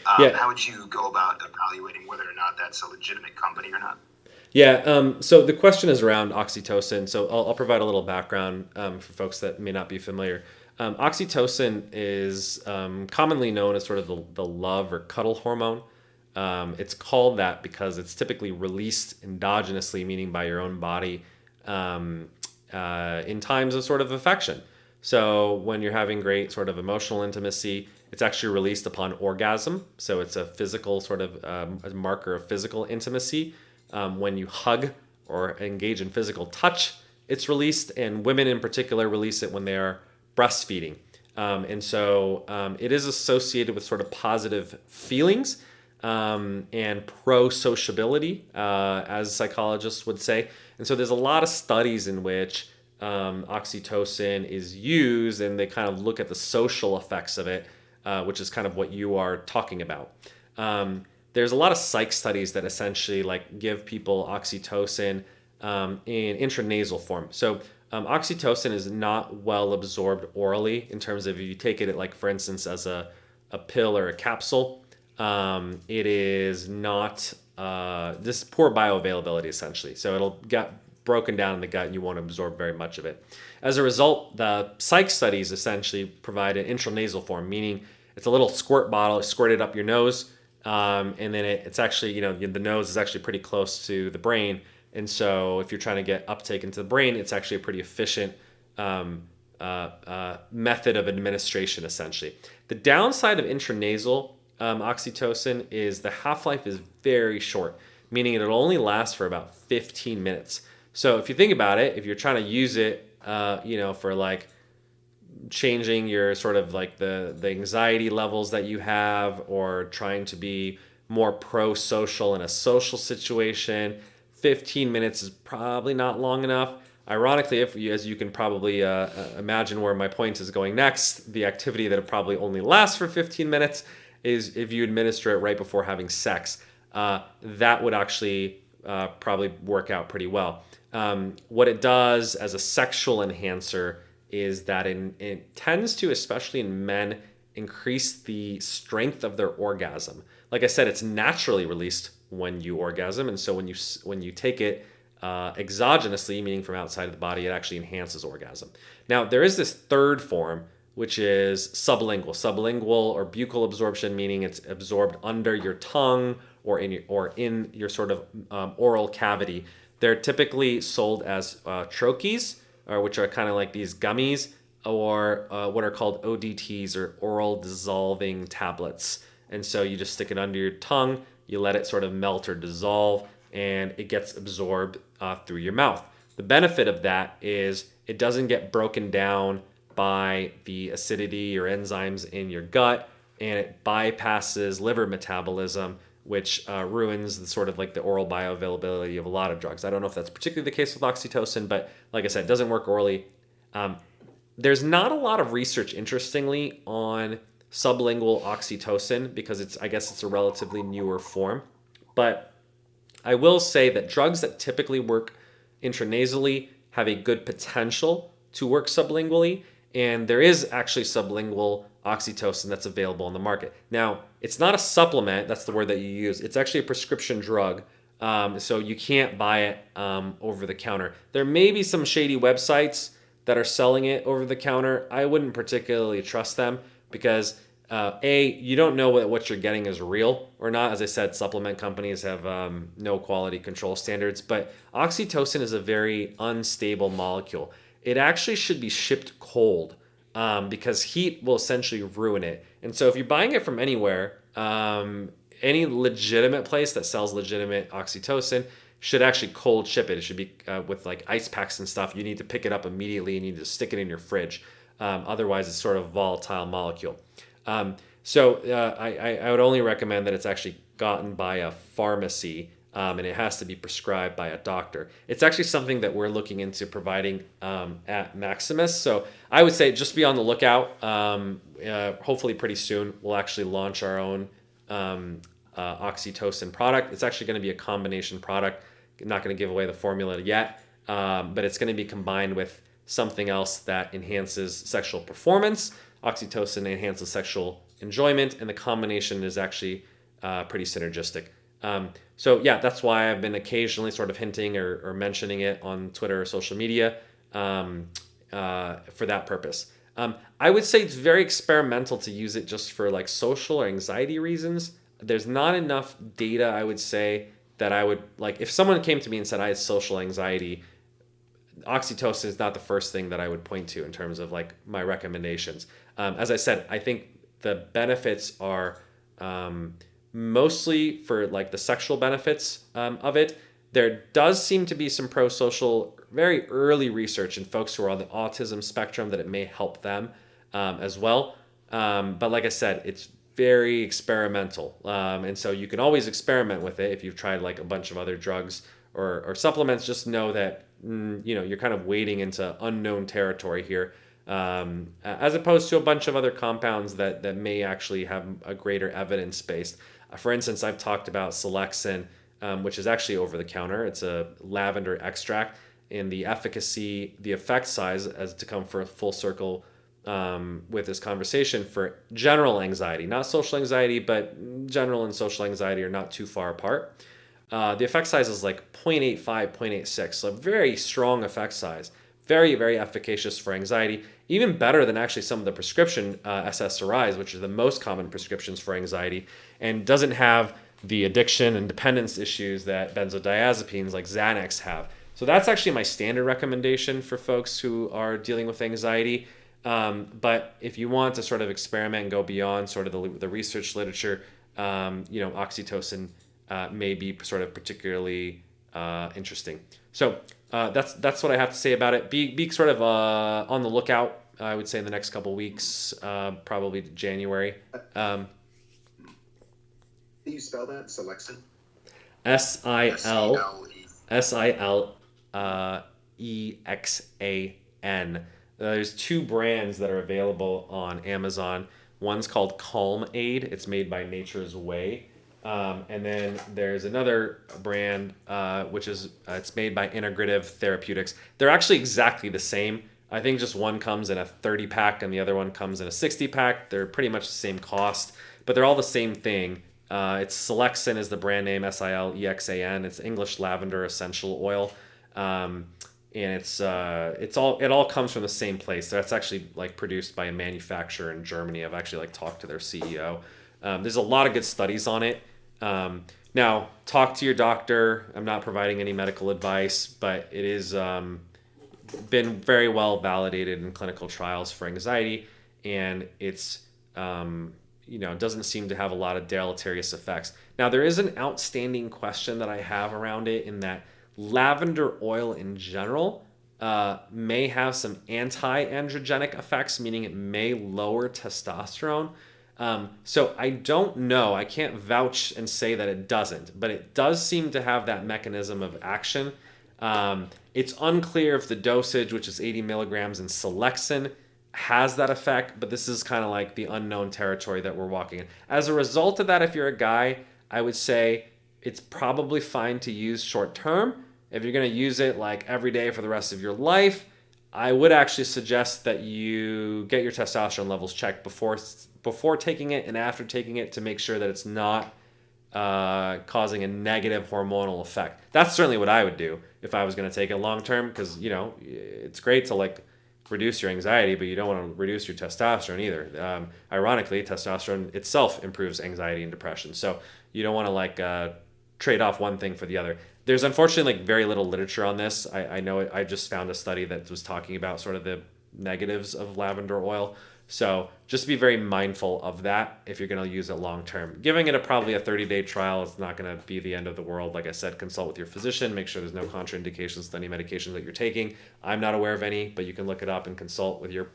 how would you go about evaluating whether or not that's a legitimate company or not? Yeah, so the question is around oxytocin. So I'll provide a little background for folks that may not be familiar. Oxytocin is commonly known as sort of the love or cuddle hormone. It's called that because it's typically released endogenously, meaning by your own body, in times of sort of affection. So when you're having great sort of emotional intimacy, it's actually released upon orgasm. So it's a physical sort of a marker of physical intimacy. When you hug or engage in physical touch, it's released, and women in particular release it when they are breastfeeding. And so it is associated with sort of positive feelings and pro-sociability, as psychologists would say. And so there's a lot of studies in which oxytocin is used, and they kind of look at the social effects of it, which is kind of what you are talking about. There's a lot of psych studies that essentially like give people oxytocin in intranasal form. So oxytocin is not well absorbed orally in terms of if you take it like, for instance, as a pill or a capsule. It is not this poor bioavailability essentially. So it'll get broken down in the gut and you won't absorb very much of it. As a result, the psych studies essentially provide an intranasal form, meaning it's a little squirt bottle squirted up your nose. And then it's actually, the nose is actually pretty close to the brain. And so if you're trying to get uptake into the brain, it's actually a pretty efficient method of administration, essentially. The downside of intranasal oxytocin is the half-life is very short, meaning it'll only last for about 15 minutes. So if you think about it, if you're trying to use it, for like changing your sort of like the anxiety levels that you have, or trying to be more pro-social in a social situation, 15 minutes is probably not long enough. Ironically, as you can probably imagine where my point is going next, the activity that probably only lasts for 15 minutes is if you administer it right before having sex. That would actually probably work out pretty well. What it does as a sexual enhancer is that it tends to, especially in men, increase the strength of their orgasm. Like I said, it's naturally released when you orgasm, and so when you take it exogenously, meaning from outside of the body, it actually enhances orgasm. Now, there is this third form, which is sublingual. Sublingual or buccal absorption, meaning it's absorbed under your tongue or in your sort of oral cavity. They're typically sold as troches, which are kind of like these gummies, or what are called ODTs, or oral dissolving tablets. And so you just stick it under your tongue, you let it sort of melt or dissolve, and it gets absorbed through your mouth. The benefit of that is it doesn't get broken down by the acidity or enzymes in your gut, and it bypasses liver metabolism, which ruins the sort of like the oral bioavailability of a lot of drugs. I don't know if that's particularly the case with oxytocin, but like I said, it doesn't work orally. There's not a lot of research, interestingly, on sublingual oxytocin because I guess it's a relatively newer form. But I will say that drugs that typically work intranasally have a good potential to work sublingually, and there is actually sublingual oxytocin that's available on the market. Now, it's not a supplement, that's the word that you use. It's actually a prescription drug, so you can't buy it over the counter. There may be some shady websites that are selling it over the counter. I wouldn't particularly trust them because you don't know what you're getting is real or not. As I said, supplement companies have no quality control standards, but oxytocin is a very unstable molecule. It actually should be shipped cold because heat will essentially ruin it. And so if you're buying it from anywhere, any legitimate place that sells legitimate oxytocin should actually cold ship it. It should be with like ice packs and stuff. You need to pick it up immediately. You need to stick it in your fridge. Otherwise, it's sort of a volatile molecule. So I would only recommend that it's actually gotten by a pharmacy and it has to be prescribed by a doctor. It's actually something that we're looking into providing at Maximus. So I would say just be on the lookout. Hopefully pretty soon we'll actually launch our own oxytocin product. It's actually going to be a combination product. I'm not going to give away the formula yet, but it's going to be combined with something else that enhances sexual performance. Oxytocin enhances sexual enjoyment, and the combination is actually pretty synergistic. So yeah, that's why I've been occasionally sort of hinting or mentioning it on Twitter or social media for that purpose. I would say it's very experimental to use it just for like social or anxiety reasons. There's not enough data, I would say, that I would like. If someone came to me and said I had social anxiety, oxytocin is not the first thing that I would point to in terms of like my recommendations. As I said, I think the benefits are mostly for like the sexual benefits of it. There does seem to be some pro-social, very early research in folks who are on the autism spectrum that it may help them as well. But like I said, it's very experimental. And so you can always experiment with it if you've tried like a bunch of other drugs or supplements. Just know that you're kind of wading into unknown territory here, as opposed to a bunch of other compounds that may actually have a greater evidence base. For instance, I've talked about Selexin, which is actually over the counter. It's a lavender extract, and the efficacy, the effect size, as to come for a full circle with this conversation, for general anxiety, not social anxiety, but general and social anxiety are not too far apart. The effect size is like 0.85, 0.86, so a very strong effect size. Very, very efficacious for anxiety. Even better than actually some of the prescription SSRIs, which are the most common prescriptions for anxiety, and doesn't have the addiction and dependence issues that benzodiazepines like Xanax have. So that's actually my standard recommendation for folks who are dealing with anxiety. But if you want to sort of experiment and go beyond sort of the research literature, oxytocin may be sort of particularly interesting. So that's what I have to say about it. Be sort of on the lookout. I would say in the next couple weeks, probably January. How do you spell that? Selexin? Silexan. There's two brands that are available on Amazon. One's called Calm Aid. It's made by Nature's Way. And then there's another brand, which is it's made by Integrative Therapeutics. They're actually exactly the same. I think just one comes in a 30-pack and the other one comes in a 60-pack. They're pretty much the same cost, but they're all the same thing. It's Selexin is the brand name, Silexan. It's English lavender essential oil, and it all comes from the same place. That's actually like produced by a manufacturer in Germany. I've actually like talked to their CEO. There's a lot of good studies on it. Now, talk to your doctor. I'm not providing any medical advice, but it is been very well validated in clinical trials for anxiety, and it's doesn't seem to have a lot of deleterious effects. Now, there is an outstanding question that I have around it in that, lavender oil in general may have some anti-androgenic effects, meaning it may lower testosterone. So I don't know. I can't vouch and say that it doesn't, but it does seem to have that mechanism of action. It's unclear if the dosage, which is 80 milligrams in Selexin, has that effect, but this is kind of like the unknown territory that we're walking in. As a result of that, if you're a guy, I would say it's probably fine to use short term. If you're going to use it like every day for the rest of your life, I would actually suggest that you get your testosterone levels checked before taking it and after taking it to make sure that it's not causing a negative hormonal effect. That's certainly what I would do if I was going to take it long term, because it's great to like reduce your anxiety, but you don't want to reduce your testosterone either. Ironically, testosterone itself improves anxiety and depression, so you don't want to like trade off one thing for the other. There's unfortunately like very little literature on this. I know I just found a study that was talking about sort of the negatives of lavender oil. So just be very mindful of that if you're going to use it long term. Giving it probably a 30-day trial is not going to be the end of the world. Like I said, consult with your physician. Make sure there's no contraindications to any medications that you're taking. I'm not aware of any, but you can look it up and consult with your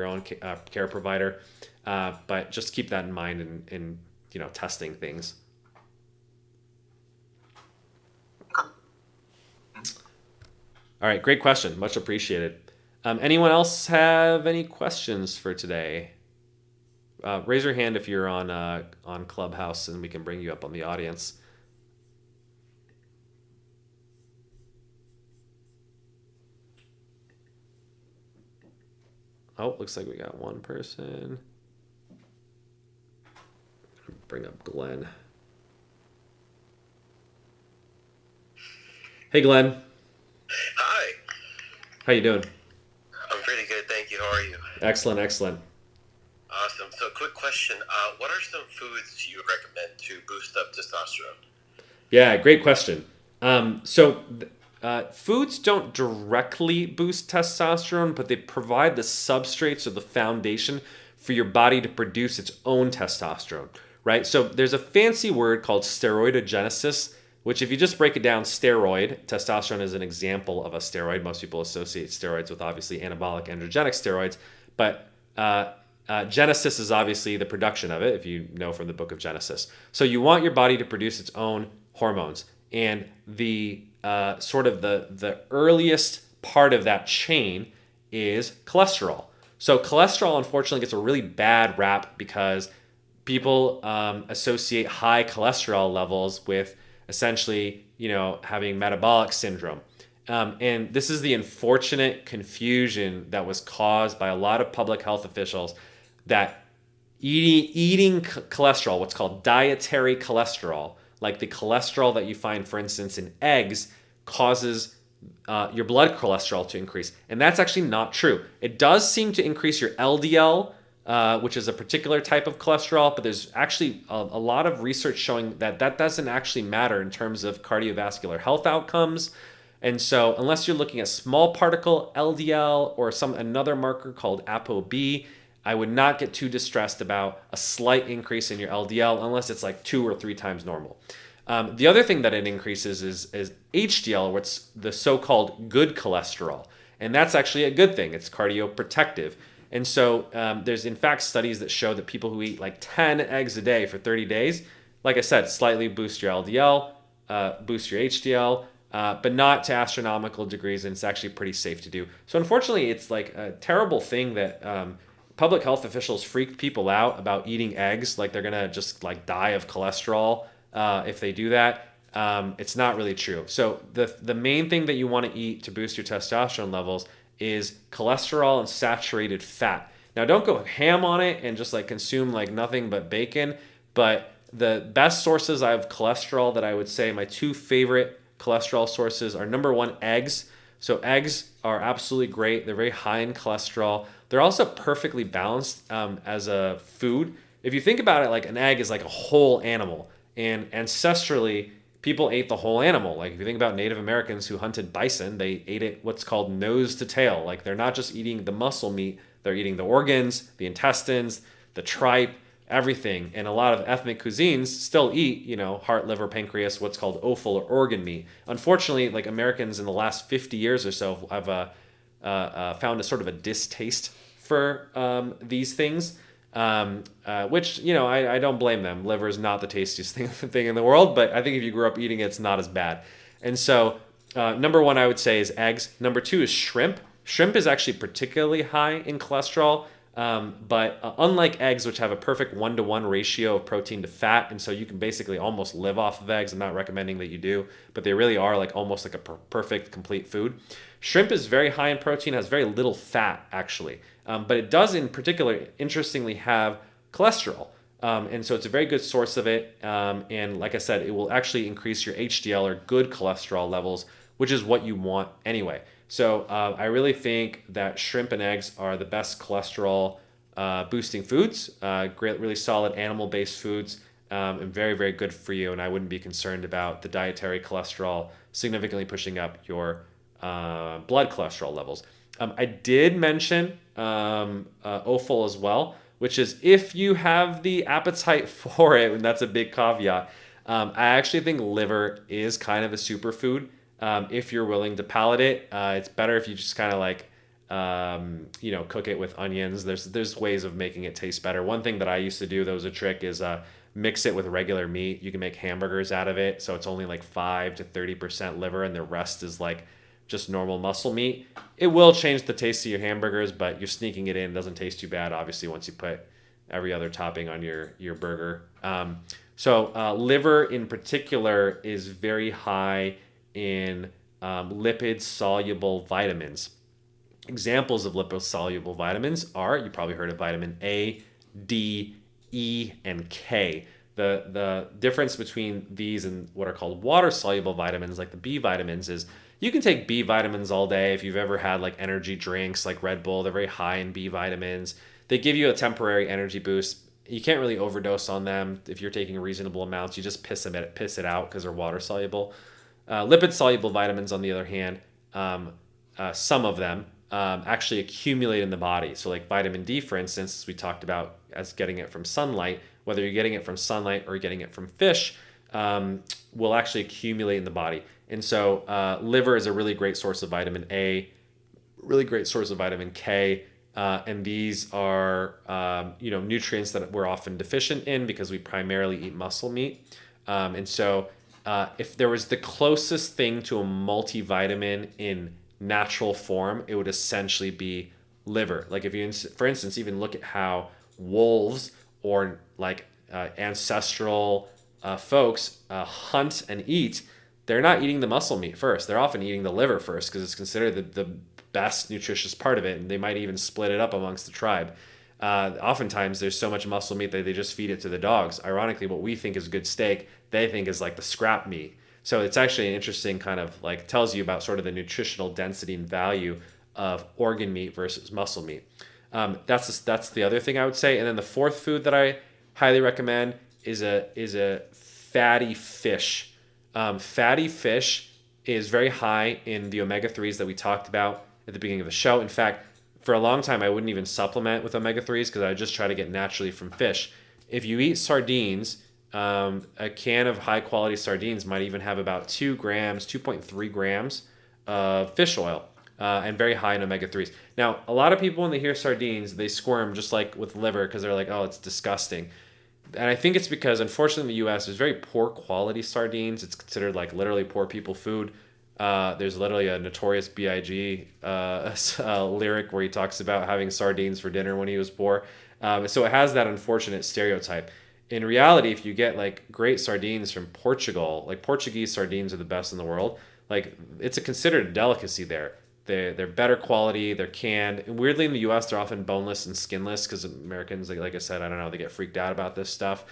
own care provider. But just keep that in mind in testing things. All right, great question. Much appreciated. Anyone else have any questions for today? Raise your hand if you're on Clubhouse, and we can bring you up on the audience. Oh, looks like we got one person. Bring up Glenn. Hey, Glenn. Hi. How you doing? I'm pretty good, thank you. How are you? Excellent. Awesome. So, quick question. What are some foods you would recommend to boost up testosterone? Yeah, great question. Foods don't directly boost testosterone, but they provide the substrates or the foundation for your body to produce its own testosterone, right? So there's a fancy word called steroidogenesis, which if you just break it down, testosterone is an example of a steroid. Most people associate steroids with obviously anabolic androgenic steroids, but Genesis is obviously the production of it, if you know from the book of Genesis. So you want your body to produce its own hormones, and the sort of the earliest part of that chain is cholesterol. So cholesterol, unfortunately, gets a really bad rap because people associate high cholesterol levels with essentially, having metabolic syndrome. And this is the unfortunate confusion that was caused by a lot of public health officials that eating cholesterol, what's called dietary cholesterol, like the cholesterol that you find, for instance, in eggs, causes your blood cholesterol to increase. And that's actually not true. It does seem to increase your LDL, which is a particular type of cholesterol, but there's actually a lot of research showing that doesn't actually matter in terms of cardiovascular health outcomes. And so unless you're looking at small particle LDL or another marker called ApoB, I would not get too distressed about a slight increase in your LDL unless it's like 2 or 3 times normal. The other thing that it increases is HDL, what's the so-called good cholesterol. And that's actually a good thing. It's cardioprotective. And so there's in fact studies that show that people who eat like 10 eggs a day for 30 days, like I said, slightly boost your LDL, boost your HDL, but not to astronomical degrees, and it's actually pretty safe to do. So unfortunately, it's like a terrible thing that public health officials freak people out about eating eggs, like they're gonna just like die of cholesterol if they do that. It's not really true. So the main thing that you want to eat to boost your testosterone levels is cholesterol and saturated fat. Now, don't go ham on it and just like consume like nothing but bacon, but the best sources of cholesterol that I would say, my 2 favorite cholesterol sources are, number 1, eggs. So eggs are absolutely great. They're very high in cholesterol. They're also perfectly balanced as a food. If you think about it, like an egg is like a whole animal, and ancestrally, people ate the whole animal. Like if you think about Native Americans who hunted bison, they ate it what's called nose to tail. Like they're not just eating the muscle meat, they're eating the organs, the intestines, the tripe, everything. And a lot of ethnic cuisines still eat, you know, heart, liver, pancreas, what's called offal or organ meat. Unfortunately, like Americans in the last 50 years or so have found a sort of a distaste for these things, which, you know, I don't blame them. Liver is not the tastiest thing in the world, but I think if you grew up eating it, it's not as bad. And so number one, I would say, is eggs. Number two is shrimp. Shrimp is actually particularly high in cholesterol. But unlike eggs, which have a perfect 1-to-1 ratio of protein to fat, and so you can basically almost live off of eggs. I'm not recommending that you do, but they really are like almost like a perfect complete food. Shrimp is very high in protein, has very little fat actually, but it does in particular, interestingly, have cholesterol. And so it's a very good source of it. And like I said, it will actually increase your HDL or good cholesterol levels, which is what you want anyway. So I really think that shrimp and eggs are the best cholesterol boosting foods, great, really solid animal-based foods, and very, very good for you. And I wouldn't be concerned about the dietary cholesterol significantly pushing up your blood cholesterol levels. I did mention offal as well, which is if you have the appetite for it, and that's a big caveat. I actually think liver is kind of a superfood. If you're willing to palate it, it's better if you just kind of like, you know, cook it with onions. There's ways of making it taste better. One thing that I used to do that was a trick is mix it with regular meat. You can make hamburgers out of it, so it's only like 5 to 30% liver, and the rest is like just normal muscle meat. It will change the taste of your hamburgers, but you're sneaking it in. It doesn't taste too bad, obviously, once you put every other topping on your burger. So liver in particular is very high in lipid-soluble vitamins. Examples of lipid-soluble vitamins are, you probably heard of vitamin A, D, E, and K. The difference between these and what are called water-soluble vitamins, like the B vitamins, is you can take B vitamins all day. If you've ever had like energy drinks like Red Bull, they're very high in B vitamins. They give you a temporary energy boost. You can't really overdose on them. If you're taking reasonable amounts, you just piss it out because they're water-soluble. Lipid-soluble vitamins, on the other hand, some of them actually accumulate in the body. So like vitamin D, for instance, as we talked about, as getting it from sunlight, whether you're getting it from sunlight or getting it from fish, will actually accumulate in the body. And so liver is a really great source of vitamin A, really great source of vitamin K, and these are nutrients that we're often deficient in because we primarily eat muscle meat. And so if there was the closest thing to a multivitamin in natural form, it would essentially be liver. Like if you, for instance, even look at how wolves or like ancestral folks hunt and eat, they're not eating the muscle meat first. They're often eating the liver first because it's considered the best nutritious part of it, and they might even split it up amongst the tribe. Oftentimes there's so much muscle meat that they just feed it to the dogs. Ironically, what we think is good steak, they think is like the scrap meat. So it's actually an interesting kind of like tells you about sort of the nutritional density and value of organ meat versus muscle meat. That's the other thing I would say. And then the fourth food that I highly recommend is a fatty fish. Fatty fish is very high in the omega-3s that we talked about at the beginning of the show. In fact, for a long time, I wouldn't even supplement with omega-3s because I would just try to get naturally from fish. If you eat sardines, a can of high-quality sardines might even have about 2.3 grams of fish oil, and very high in omega-3s. Now, a lot of people, when they hear sardines, they squirm just like with liver because they're like, oh, it's disgusting. And I think it's because, unfortunately, in the U.S., there's very poor quality sardines. It's considered like literally poor people food. There's literally a Notorious B.I.G. Lyric where he talks about having sardines for dinner when he was poor. So it has that unfortunate stereotype. In reality, if you get like great sardines from Portugal, like Portuguese sardines are the best in the world. Like it's considered a delicacy there. They're better quality. They're canned. And weirdly, in the U.S., they're often boneless and skinless because Americans, like I said, I don't know, they get freaked out about this stuff.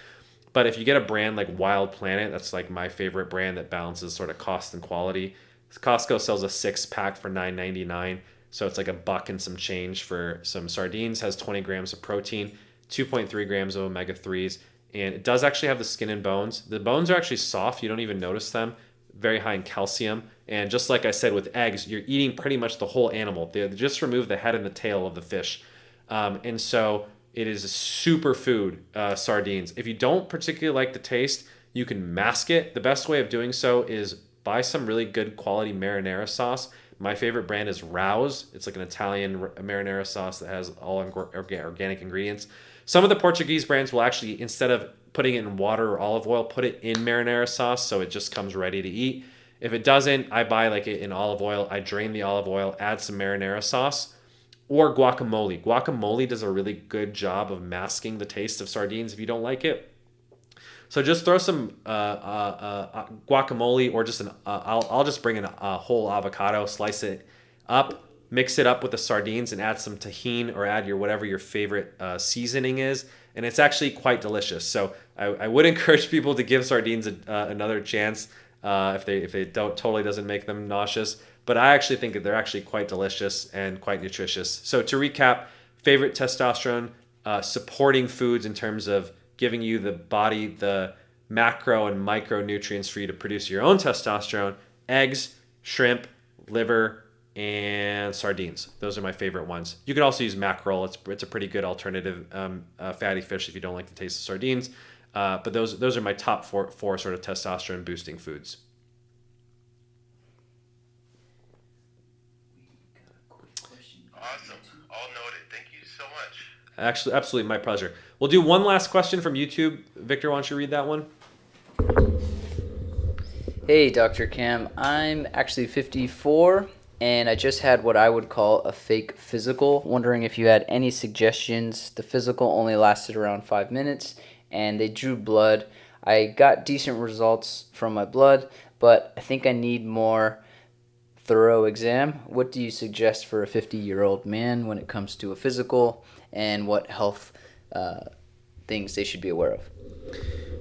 But if you get a brand like Wild Planet, that's like my favorite brand that balances sort of cost and quality. Costco sells a 6-pack for $9.99, so it's like $1 and some change for some sardines. Has 20 grams of protein, 2.3 grams of omega-3s, and it does actually have the skin and bones. The bones are actually soft. You don't even notice them. Very high in calcium. And just like I said with eggs, you're eating pretty much the whole animal. They just remove the head and the tail of the fish. And so it is a superfood, sardines. If you don't particularly like the taste, you can mask it. The best way of doing so is buy some really good quality marinara sauce. My favorite brand is Rouse. It's like an Italian marinara sauce that has all organic ingredients. Some of the Portuguese brands will actually, instead of putting it in water or olive oil, put it in marinara sauce so it just comes ready to eat. If it doesn't, I buy like it in olive oil. I drain the olive oil, add some marinara sauce, or guacamole. Guacamole does a really good job of masking the taste of sardines if you don't like it. So just throw some guacamole, or just I'll just bring in a whole avocado, slice it up, mix it up with the sardines, and add some tahini, or add whatever your favorite seasoning is, and it's actually quite delicious. So I would encourage people to give sardines another chance if they don't totally doesn't make them nauseous. But I actually think that they're actually quite delicious and quite nutritious. So to recap, favorite testosterone supporting foods in terms of giving you the body the macro and micronutrients for you to produce your own testosterone: eggs, shrimp, liver, and sardines. Those are my favorite ones. You can also use mackerel. It's a pretty good alternative fatty fish if you don't like the taste of sardines. But those are my top four sort of testosterone boosting foods. Awesome. All noted. Thank you so much. Actually, absolutely, my pleasure. We'll do one last question from YouTube. Victor, why don't you read that one? Hey, Dr. Cam. I'm actually 54, and I just had what I would call a fake physical. Wondering if you had any suggestions. The physical only lasted around 5 minutes, and they drew blood. I got decent results from my blood, but I think I need more thorough exam. What do you suggest for a 50-year-old man when it comes to a physical, and what health things they should be aware of?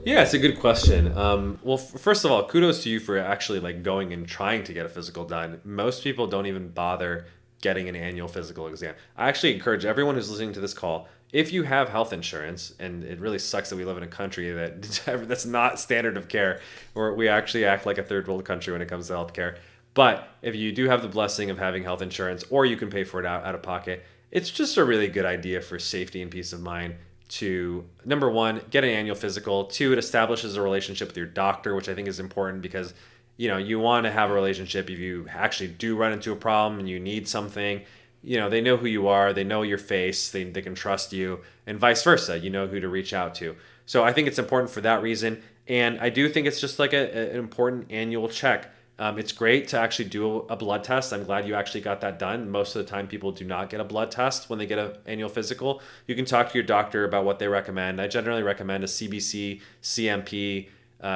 Yeah, it's a good question. Well, first of all, kudos to you for actually like going and trying to get a physical done. Most people don't even bother getting an annual physical exam. I actually encourage everyone who's listening to this call, if you have health insurance, and it really sucks that we live in a country that's not standard of care, where we actually act like a third world country when it comes to healthcare. But if you do have the blessing of having health insurance, or you can pay for it out of pocket, it's just a really good idea for safety and peace of mind to, number one, get an annual physical. Two, it establishes a relationship with your doctor, which I think is important because, you want to have a relationship if you actually do run into a problem and you need something. They know who you are, they know your face, they can trust you, and vice versa. You know who to reach out to. So I think it's important for that reason. And I do think it's just like an important annual check. It's great to actually do a blood test. I'm glad you actually got that done. Most of the time, people do not get a blood test when they get an annual physical. You can talk to your doctor about what they recommend. I generally recommend a CBC, CMP,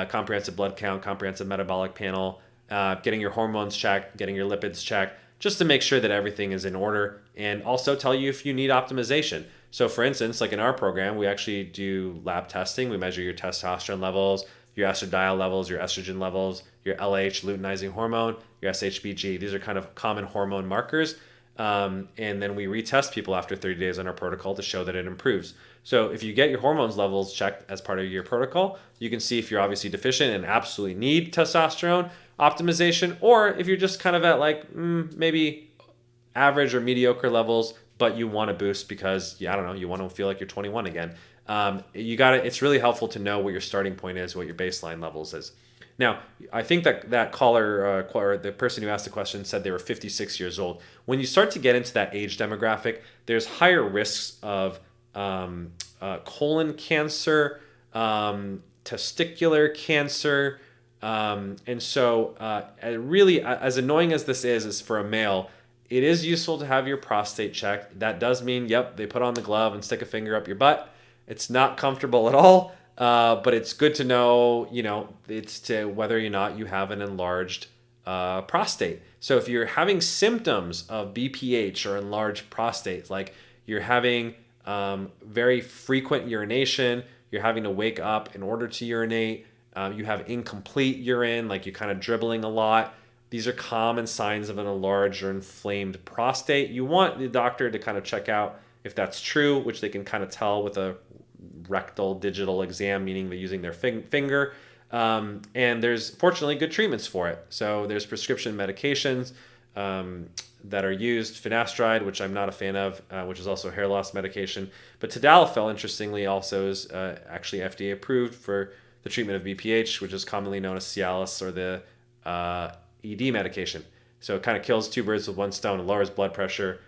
comprehensive blood count, comprehensive metabolic panel, getting your hormones checked, getting your lipids checked, just to make sure that everything is in order, and also tell you if you need optimization. So for instance, like in our program, we actually do lab testing. We measure your testosterone levels, your estradiol levels, your estrogen levels, your LH, luteinizing hormone, your SHBG. These are kind of common hormone markers. And then we retest people after 30 days on our protocol to show that it improves. So if you get your hormones levels checked as part of your protocol, you can see if you're obviously deficient and absolutely need testosterone optimization, or if you're just kind of at like maybe average or mediocre levels, but you want to boost because, I don't know, you want to feel like you're 21 again. It's really helpful to know what your starting point is, what your baseline levels is. Now, I think that caller, or the person who asked the question, said they were 56 years old. When you start to get into that age demographic, there's higher risks of colon cancer, testicular cancer, and so really, as annoying as this is for a male, it is useful to have your prostate checked. That does mean, they put on the glove and stick a finger up your butt. It's not comfortable at all. But it's good to know, it's to whether or not you have an enlarged prostate. So if you're having symptoms of BPH or enlarged prostate, like you're having very frequent urination, you're having to wake up in order to urinate, you have incomplete urine, like you're kind of dribbling a lot, these are common signs of an enlarged or inflamed prostate. You want the doctor to kind of check out if that's true, which they can kind of tell with a rectal digital exam, meaning they're using their finger. And there's fortunately good treatments for it. So there's prescription medications that are used. Finasteride, which I'm not a fan of, which is also hair loss medication. But tadalafil, interestingly, also is actually FDA approved for the treatment of BPH, which is commonly known as Cialis, or the ED medication. So it kind of kills two birds with one stone. It lowers blood pressure,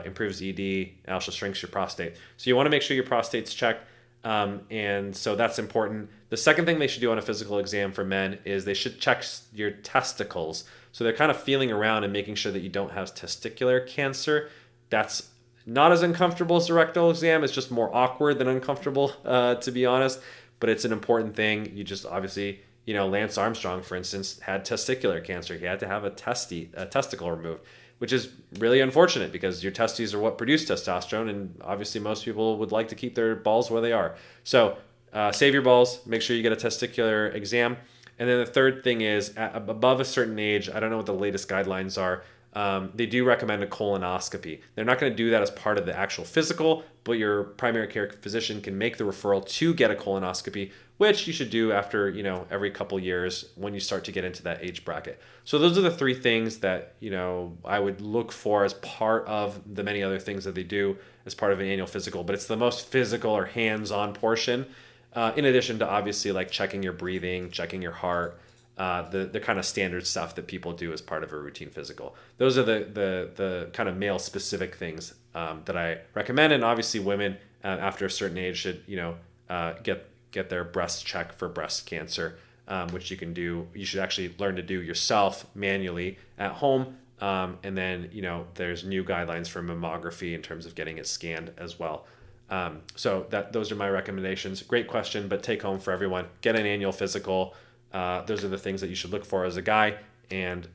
improves ED, and also shrinks your prostate. So you want to make sure your prostate's checked. And so that's important. The second thing they should do on a physical exam for men is they should check your testicles. So they're kind of feeling around and making sure that you don't have testicular cancer. That's not as uncomfortable as a rectal exam. It's just more awkward than uncomfortable, to be honest. But it's an important thing. You just obviously, Lance Armstrong, for instance, had testicular cancer. He had to have a testicle removed, which is really unfortunate because your testes are what produce testosterone, and obviously most people would like to keep their balls where they are. So save your balls, make sure you get a testicular exam. And then the third thing is, above a certain age, I don't know what the latest guidelines are, they do recommend a colonoscopy. They're not going to do that as part of the actual physical, but your primary care physician can make the referral to get a colonoscopy, which you should do after, every couple years when you start to get into that age bracket. So those are the three things that, I would look for as part of the many other things that they do as part of an annual physical, but it's the most physical or hands-on portion, in addition to obviously like checking your breathing, checking your heart, the kind of standard stuff that people do as part of a routine physical. Those are the kind of male specific things that I recommend. And obviously women after a certain age should, get their breasts checked for breast cancer, which you can do. You should actually learn to do yourself manually at home. And then, there's new guidelines for mammography in terms of getting it scanned as well. So those are my recommendations. Great question, but take home for everyone. Get an annual physical. Those are the things that you should look for as a guy, and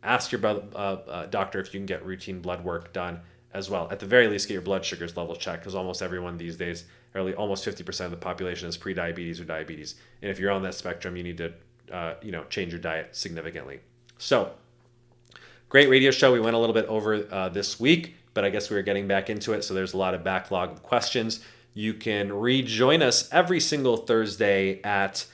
ask your doctor if you can get routine blood work done as well. At the very least, get your blood sugars level checked, because almost everyone these days, or almost 50% of the population, has pre-diabetes or diabetes. And if you're on that spectrum, you need to change your diet significantly. So great radio show. We went a little bit over this week, but I guess we were getting back into it, so there's a lot of backlog of questions. You can rejoin us every single Thursday at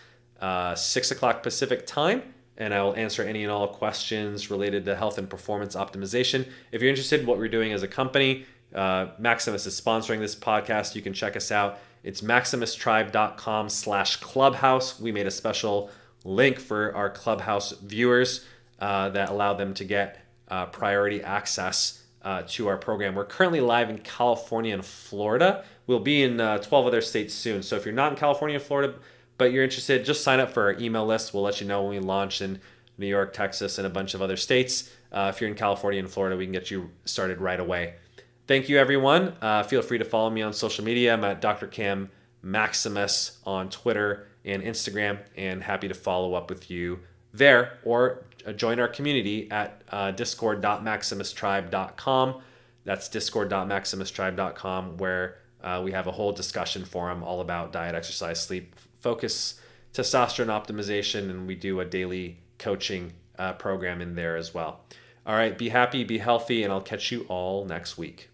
6 o'clock Pacific time, and I will answer any and all questions related to health and performance optimization. If you're interested in what we're doing as a company, Maximus is sponsoring this podcast. You can check us out. It's maximustribe.com/clubhouse. We made a special link for our Clubhouse viewers that allow them to get priority access to our program. We're currently live in California and Florida. We'll be in 12 other states soon. So if you're not in California and Florida, but you're interested, just sign up for our email list. We'll let you know when we launch in New York, Texas, and a bunch of other states. If you're in California and Florida, we can get you started right away. Thank you, everyone. Feel free to follow me on social media. I'm at Dr. Cam Maximus on Twitter and Instagram, and happy to follow up with you there, or join our community at discord.maximustribe.com. That's discord.maximustribe.com, where we have a whole discussion forum all about diet, exercise, sleep, focus, testosterone optimization, and we do a daily coaching program in there as well. All right, be happy, be healthy, and I'll catch you all next week.